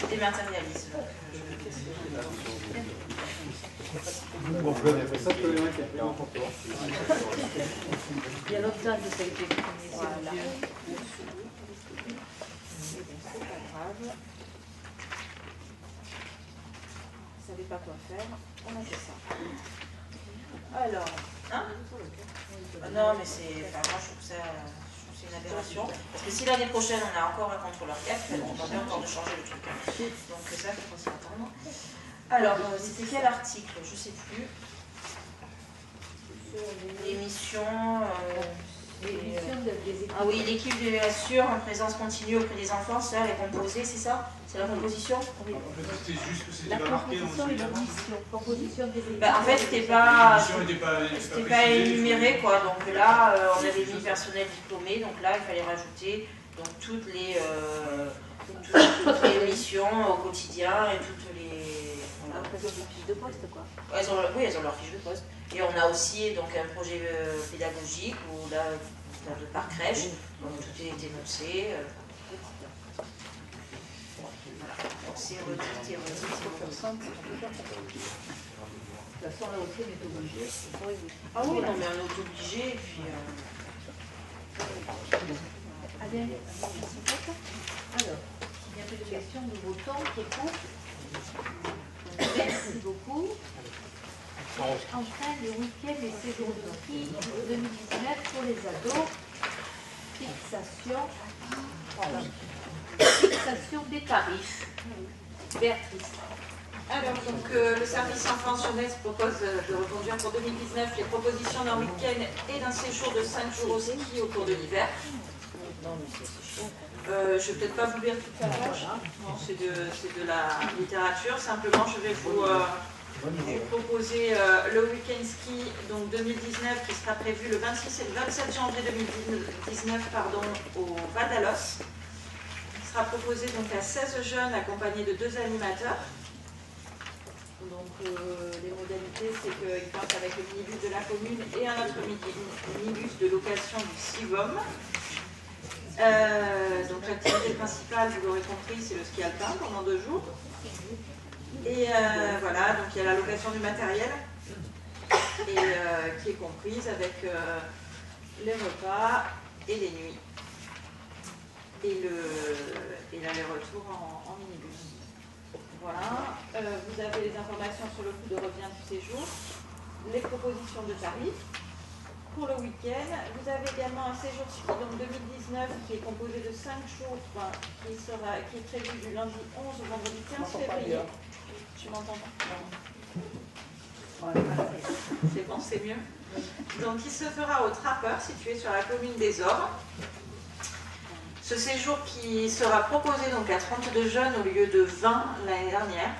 dématérialise. Bon, je vais ça, je vais Il y a l'autre date de ça a été exprimé. Voilà. C'est pas grave. Vous ne savez pas quoi faire, on a fait ça. Alors, hein? Non, mais c'est. Enfin, moi, je trouve que c'est une aberration. Parce que si l'année prochaine, on a encore un contrôleur CAF, on va encore de changer le truc. Donc, ça, il faut s'y attendre. Alors, c'était quel article? Je ne sais plus. L'émission. Ah oui, l'équipe de assure en présence continue auprès des enfants, ça, elle est composée, c'est ça? C'est la composition? Oui. En fait, c'était juste que c'était la pas marqué dans composition et la mission. Composition des équipes. En fait, c'était pas énuméré, quoi. Donc là, on avait mis personnel diplômé, donc là, il fallait rajouter donc, toutes les missions au quotidien et toutes les. Voilà. Elles ont des fiches de poste, quoi. Oui, elles ont leur fiche de poste. Et on a aussi donc, un projet pédagogique où là, par crèche, donc tout est énoncé. Voilà. Donc c'est redit. De toute façon, là aussi, on est obligé. Ah oui, non, mais on est obligé. Et puis, Alors, il n'y a plus de questions, nous votons, qui est pour. Merci beaucoup. Enfin, le week-end et séjours de ski 2019 pour les ados. Fixation des tarifs. Béatrice. Alors, donc, le service enfance jeunesse propose de reconduire pour 2019 les propositions d'un week-end et d'un séjour de 5 jours au ski au cours de l'hiver. Je ne vais peut-être pas vous lire toute la page. Non, c'est de la littérature. Simplement, je vais vous proposer le week-end ski donc 2019 qui sera prévu le 26 et le 27 janvier 2019 au Val d'Alos. Il sera proposé donc à 16 jeunes accompagnés de 2 animateurs. Donc les modalités, c'est qu'ils partent avec le minibus de la commune et un autre minibus de location du Sivom. Donc l'activité principale, vous l'aurez compris, c'est le ski alpin pendant 2 jours. Et voilà, donc il y a la location du matériel et, qui est comprise avec les repas et les nuits et l'aller-retour en minibus. Voilà, vous avez les informations sur le coût de revient du séjour, les propositions de tarifs. Pour le week-end, vous avez également un séjour ski donc 2019 qui est composé de 5 jours, qui est prévu du lundi 11 au vendredi 15 février. Tu m'entends pas? C'est bon, c'est mieux. Donc il se fera au Trappeur, situé sur la commune des Ors. Ce séjour qui sera proposé donc à 32 jeunes au lieu de 20 l'année dernière,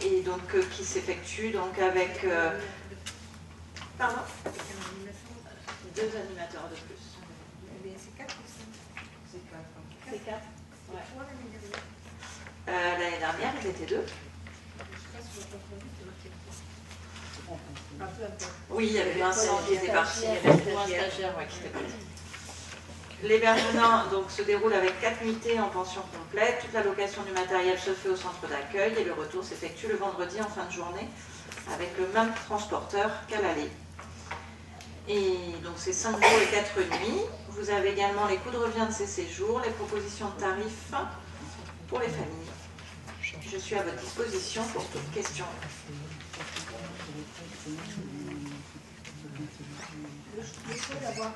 et donc qui s'effectue donc avec pardon, 2 animateurs de plus. C'est 4 ou 5? C'est 4. C'est 4. Ouais. L'année dernière, ils étaient 2. Oui, il y avait Vincent qui était parti, il y avait un stagiaire qui était parti. L'hébergement se déroule avec 4 nuitées en pension complète. Toute la location du matériel se fait au centre d'accueil et le retour s'effectue le vendredi en fin de journée avec le même transporteur qu'à l'aller. Et donc c'est 5 jours et 4 nuits. Vous avez également les coûts de revient de ces séjours, les propositions de tarifs pour les familles. Je suis à votre disposition pour toute question. Le choix d'avoir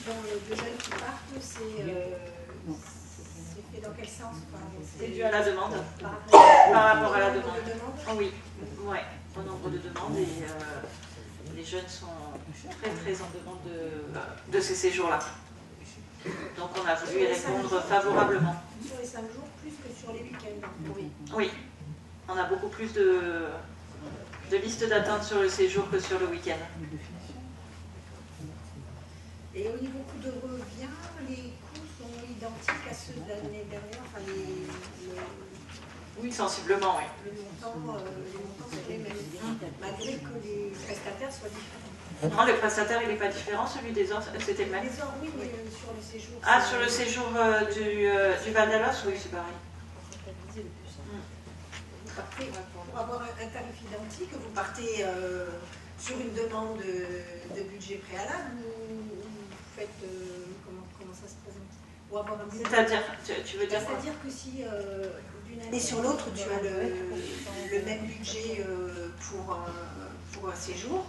dans les 2 jeunes qui partent, c'est fait dans quel sens? C'est dû à la demande. Par rapport à la demande. Oui, ouais, au nombre de demandes et les jeunes sont très en demande de ces séjours-là. Donc on a voulu y répondre favorablement. Sur les 5 jours, plus que sur les week-ends. Oui, on a beaucoup plus de listes d'attente sur le séjour que sur le week-end. Et au niveau coût de revient, les coûts sont identiques à ceux de l'année dernière, enfin oui, sensiblement, oui. Les montants sont les mêmes, malgré que les prestataires soient différents. Non, le prestataire, il n'est pas différent, celui des Ors, c'était le même. Les Ors, oui, mais sur le séjour. Ah, sur le séjour du Val d'Alos, oui, c'est pareil. Après, pour avoir un tarif identique, vous partez sur une demande de budget préalable ou vous faites comment ça se présente? pour avoir un budget. C'est-à-dire, tu veux dire quoi? C'est-à-dire que si d'une année sur l'autre, tu as le même budget pour un séjour,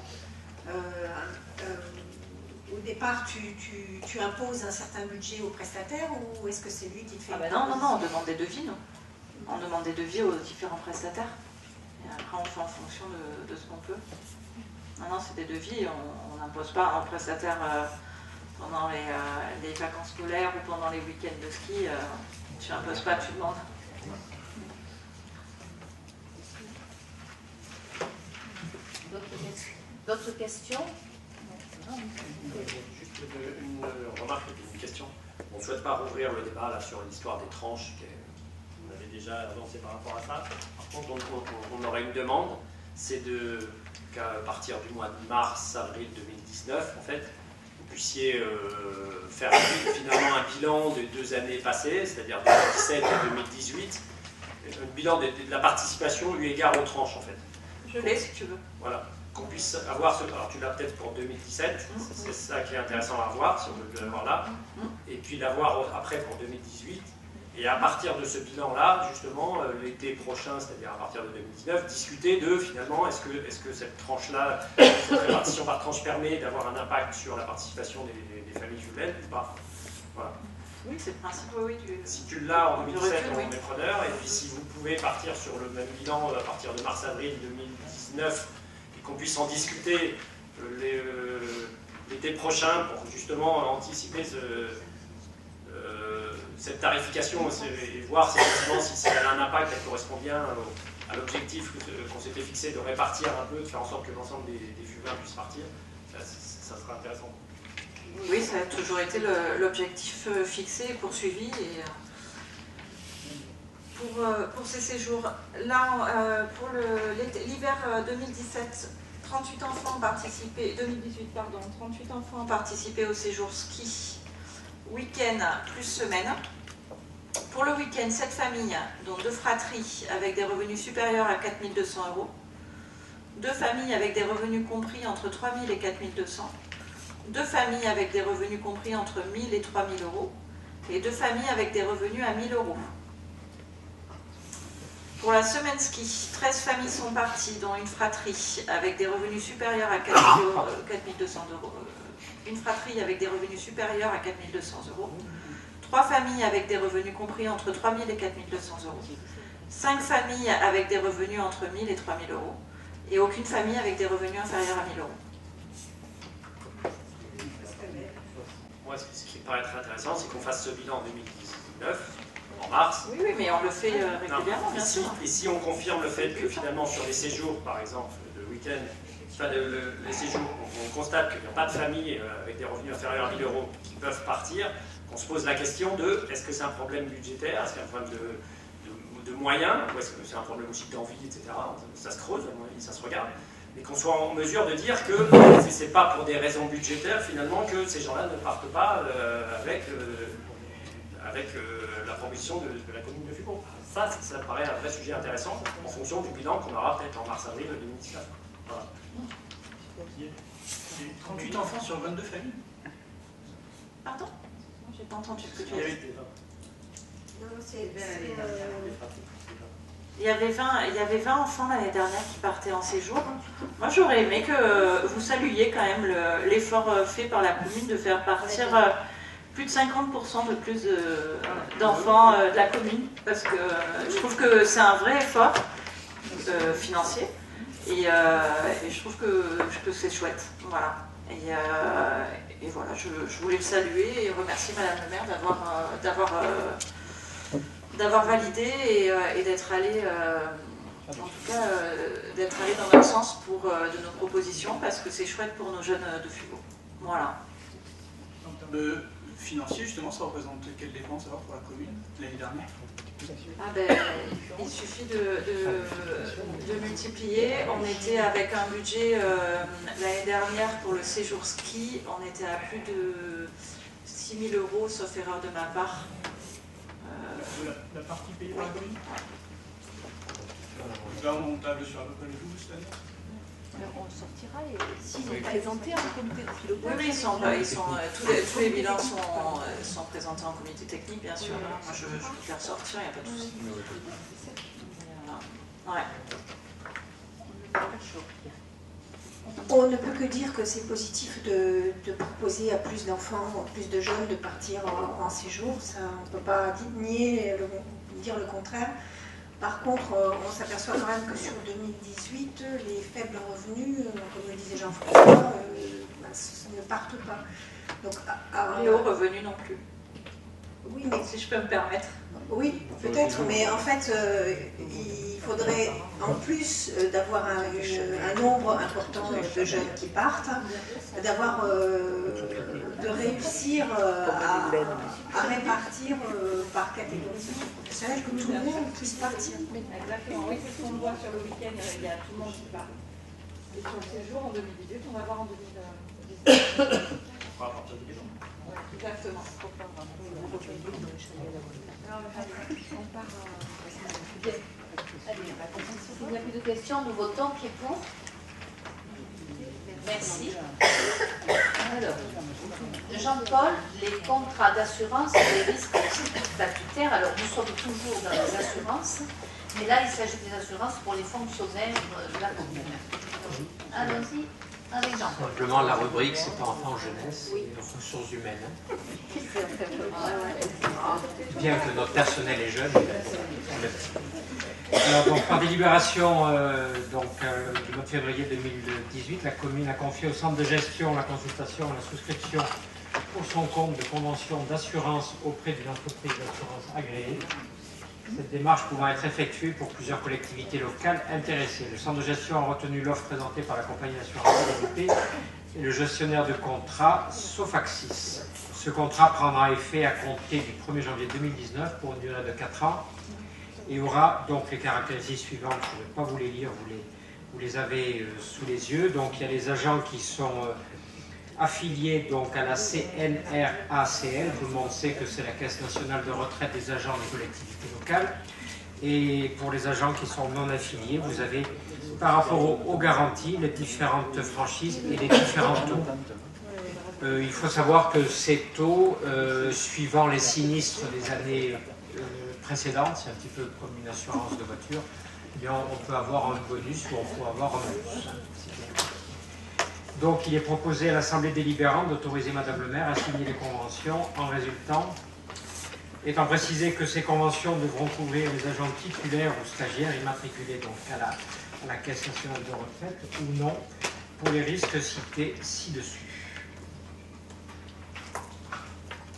au départ, tu imposes un certain budget au prestataire ou est-ce que c'est lui qui te fait non, on demande des devis, nous. On demande des devis aux différents prestataires. Et après, on fait en fonction de ce qu'on peut. Non, c'est des devis. On n'impose pas un prestataire pendant les vacances scolaires ou pendant les week-ends de ski. Tu n'imposes pas, tu demandes. D'autres questions? Juste une remarque et une question. On ne souhaite pas rouvrir le débat là, sur l'histoire des tranches. On avait déjà avancé par rapport à ça. Par contre, on aurait une demande, c'est qu'à partir du mois de mars-avril 2019, en fait, vous puissiez faire finalement un bilan des 2 années passées, c'est-à-dire 2017 et 2018, un bilan de la participation eu égard aux tranches, en fait. Je l'ai, si tu veux. Voilà. Qu'on puisse avoir alors tu l'as peut-être pour 2017, c'est ça qui est intéressant à voir, si on veut l'avoir là, et puis l'avoir après pour 2018, et à partir de ce bilan-là, justement, l'été prochain, c'est-à-dire à partir de 2019, discuter de, finalement, est-ce que cette tranche-là, cette répartition par tranche permet d'avoir un impact sur la participation des familles juvéniles ou pas. Voilà. Oui, c'est le principe, oui. Si tu l'as en 2017, on est preneur, et puis si vous pouvez partir sur le même bilan à partir de mars-avril 2019, qu'on puisse en discuter l'été prochain pour justement anticiper cette tarification et voir si elle a un impact, elle correspond bien à l'objectif qu'on s'était fixé de répartir un peu, de faire en sorte que l'ensemble des juvéniles puissent partir, ça sera intéressant. Oui, ça a toujours été l'objectif fixé et poursuivi. Et, pour ces séjours, là, pour l'hiver 2017, 38 enfants participaient, 2018, pardon, 38 enfants participaient au séjour ski, week-end plus semaine. Pour le week-end, 7 familles, dont 2 fratries avec des revenus supérieurs à 4 200 €, 2 familles avec des revenus compris entre 3 000 et 4 200, 2 familles avec des revenus compris entre 1 000 et 3 000 € et 2 familles avec des revenus à 1 000 €. Pour la semaine ski, 13 familles sont parties, dont une fratrie avec des revenus supérieurs à 4 200 €, une fratrie avec des revenus supérieurs à 4 200 €, 3 familles avec des revenus compris entre 3 000 et 4 200 €, 5 familles avec des revenus entre 1 000 et 3 000 € et aucune famille avec des revenus inférieurs à 1 000 €. Moi, ce qui me paraît très intéressant, c'est qu'on fasse ce bilan en 2019. En mars. Oui, mais on le fait régulièrement, bien sûr. Et si on confirme le fait que finalement sur les séjours, par exemple, de week-end, les séjours, on constate qu'il n'y a pas de famille avec des revenus inférieurs à 1 000 € qui peuvent partir, qu'on se pose la question de est-ce que c'est un problème budgétaire, est-ce qu'il y a un problème de moyens, ou est-ce que c'est un problème aussi d'envie, etc. Ça se creuse, ça se regarde. Mais qu'on soit en mesure de dire que c'est pas pour des raisons budgétaires finalement que ces gens-là ne partent pas avec la proposition de la commune de Fugro. Ça me paraît un vrai sujet intéressant en fonction du bilan qu'on aura peut-être en mars-avril 2019. Voilà. Il y a 38 enfants sur 22 familles. Pardon? J'ai pas entendu ce que tu as dit. Il y avait 20 enfants l'année dernière qui partaient en séjour. Moi, j'aurais aimé que vous saluiez quand même l'effort fait par la commune de faire partir plus de 50% de plus d'enfants de la commune, parce que je trouve que c'est un vrai effort financier, et je trouve que c'est chouette. Voilà. Et voilà, je voulais le saluer et remercier Madame le maire d'avoir validé et d'être allé, en tout cas, d'être allé dans notre sens pour de nos propositions, parce que c'est chouette pour nos jeunes de Fugro. Voilà. En termes de financier, justement, ça représente quelles dépenses alors pour la commune l'année dernière? Il suffit de multiplier. On était avec un budget l'année dernière pour le séjour ski, on était à plus de 6 000 €, sauf erreur de ma part. La partie payée par la commune? Là, on table sur à peu près le double cette année. On sortira et s'ils ont présenté un comité de pilotage. Oui, tous les bilans sont présentés en comité technique, bien sûr. Moi, je peux les ressortir, il n'y a pas de souci. Ouais. On ne peut que dire que c'est positif de proposer à plus d'enfants, plus de jeunes de partir en séjour. Ça, on ne peut pas dire le contraire. Par contre, on s'aperçoit quand même que sur 2018, les faibles revenus, comme le disait Jean-François, ne partent pas. Donc, les hauts revenus non plus. Oui, mais si je peux me permettre. Oui, peut-être, mais en fait, il faudrait, en plus d'avoir un nombre important de jeunes qui partent, de réussir à répartir par catégorie. C'est vrai que tout le monde puisse partir. Exactement, oui, c'est ce qu'on voit sur le week-end, il y a tout le monde qui part. Et sur le séjour en 2018, on va voir en 2019. Exactement. On part bien. Allez, s'il n'y a plus de questions, nous votons. Qui est pour? Merci. Alors, Jean-Paul, les contrats d'assurance et les risques statutaires. Alors, nous sommes toujours dans les assurances, mais là, il s'agit des assurances pour les fonctionnaires de la commune. Allons-y. Simplement, la rubrique, c'est pas enfants jeunesse, c'est ressources humaines. Bien que notre personnel est jeune. Alors, donc, par délibération du mois de février 2018, la commune a confié au centre de gestion la consultation et la souscription pour son compte de convention d'assurance auprès d'une entreprise d'assurance agréée. Cette démarche pouvant être effectuée pour plusieurs collectivités locales intéressées. Le centre de gestion a retenu l'offre présentée par la compagnie d'assurance développée et le gestionnaire de contrat Sofaxis. Ce contrat prendra effet à compter du 1er janvier 2019 pour une durée de 4 ans et aura donc les caractéristiques suivantes. Je ne vais pas vous les lire, vous les avez sous les yeux. Donc il y a les agents qui sont affiliés donc à la CNRACL. Tout le monde sait que c'est la Caisse nationale de retraite des agents des collectivités locales. Et pour les agents qui sont non affiliés, vous avez par rapport aux garanties, les différentes franchises et les différents taux. Il faut savoir que ces taux, suivant les sinistres des années précédentes, c'est un petit peu comme une assurance de voiture, eh bien, on peut avoir un bonus ou on peut avoir un bonus. Donc il est proposé à l'Assemblée délibérante d'autoriser Madame le maire à signer les conventions en résultant, étant précisé que ces conventions devront couvrir les agents titulaires ou stagiaires immatriculés donc à la Caisse nationale de retraite ou non pour les risques cités ci-dessus.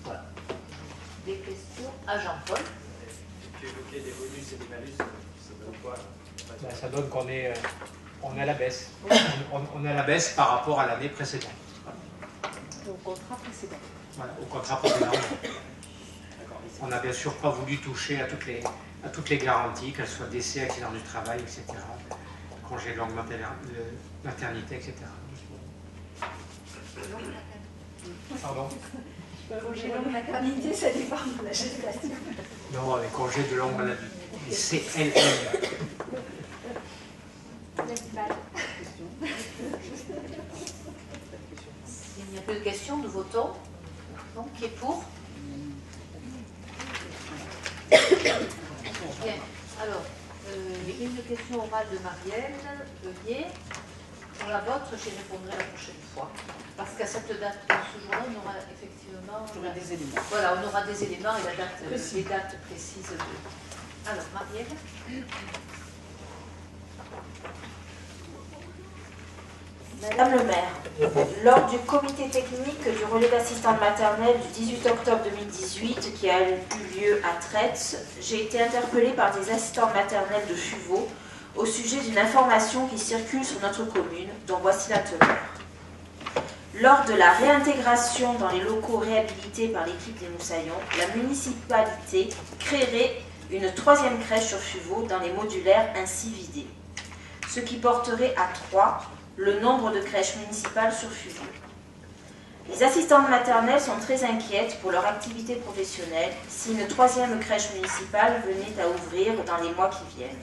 Voilà. Des questions à Jean-Paul. Tu évoquais des bonus et des malus, ça donne quoi? Ça donne qu'on est à la baisse. On est à la baisse par rapport à l'année précédente. Au contrat précédent. Voilà, au contrat précédent. On n'a bien sûr pas voulu toucher à toutes les garanties, qu'elles soient décès, accident du travail, etc. Congé de longue maternité, etc. Pardon? Congé de longue maternité, ça dépend de la gestation. Non, les congés de longue maladie. Les CLM. S'il n'y a plus de questions, nous votons. Donc, qui est pour? Bien. Alors, il y a une question orale de Marielle Heulier. Pour la vôtre, j'y répondrai la prochaine fois. Parce qu'à cette date, ce jour-là, on aura effectivement... des éléments. Voilà, on aura des éléments et les dates précises. Alors, Marielle. Madame le maire, lors du comité technique du relais d'assistante maternelle du 18 octobre 2018 qui a eu lieu à Traits, j'ai été interpellée par des assistantes maternelles de Fuveau au sujet d'une information qui circule sur notre commune, dont voici la teneur. Lors de la réintégration dans les locaux réhabilités par l'équipe des Moussaillons, la municipalité créerait une 3e crèche sur Fuveau dans les modulaires ainsi vidés, ce qui porterait à 3 le nombre de crèches municipales sur Fuveau. Les assistantes maternelles sont très inquiètes pour leur activité professionnelle si une 3e crèche municipale venait à ouvrir dans les mois qui viennent.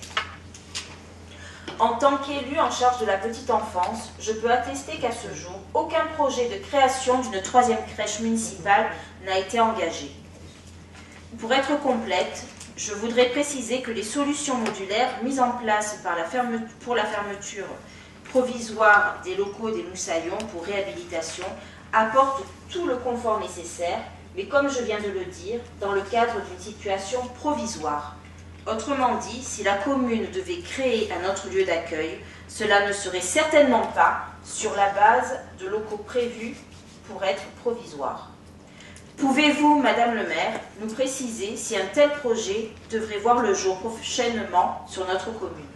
En tant qu'élu en charge de la petite enfance, je peux attester qu'à ce jour, aucun projet de création d'une 3e crèche municipale n'a été engagé. Pour être complète, je voudrais préciser que les solutions modulaires mises en place pour la fermeture provisoire des locaux des Moussaillons pour réhabilitation apportent tout le confort nécessaire, mais comme je viens de le dire, dans le cadre d'une situation provisoire. Autrement dit, si la commune devait créer un autre lieu d'accueil, cela ne serait certainement pas sur la base de locaux prévus pour être provisoires. Pouvez-vous, Madame le maire, nous préciser si un tel projet devrait voir le jour prochainement sur notre commune?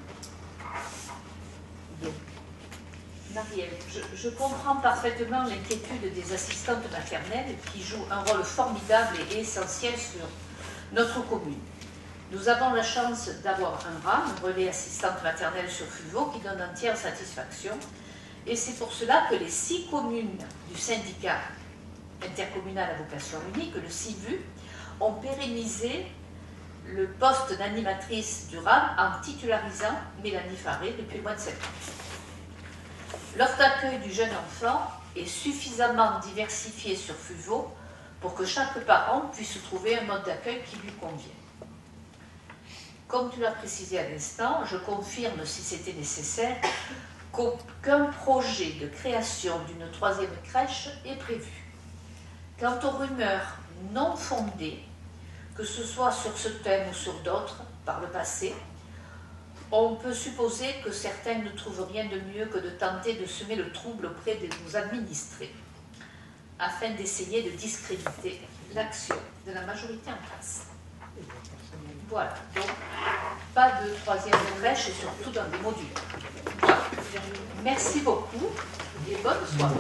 Marielle, je comprends parfaitement l'inquiétude des assistantes maternelles qui jouent un rôle formidable et essentiel sur notre commune. Nous avons la chance d'avoir un RAM, un relais assistante maternelle sur Fuveau, qui donne entière satisfaction. Et c'est pour cela que les 6 communes du syndicat intercommunal à vocation unique, le CIVU, ont pérennisé le poste d'animatrice du RAM en titularisant Mélanie Faré depuis le mois de septembre. L'offre d'accueil du jeune enfant est suffisamment diversifiée sur Fuveau pour que chaque parent puisse trouver un mode d'accueil qui lui convient. Comme tu l'as précisé à l'instant, je confirme, si c'était nécessaire, qu'aucun projet de création d'une 3e crèche est prévu. Quant aux rumeurs non fondées, que ce soit sur ce thème ou sur d'autres par le passé, on peut supposer que certains ne trouvent rien de mieux que de tenter de semer le trouble auprès de nos administrés, afin d'essayer de discréditer l'action de la majorité en place. Voilà, donc pas de 3e crèche et surtout dans des modules. Voilà. Merci beaucoup et bonne soirée.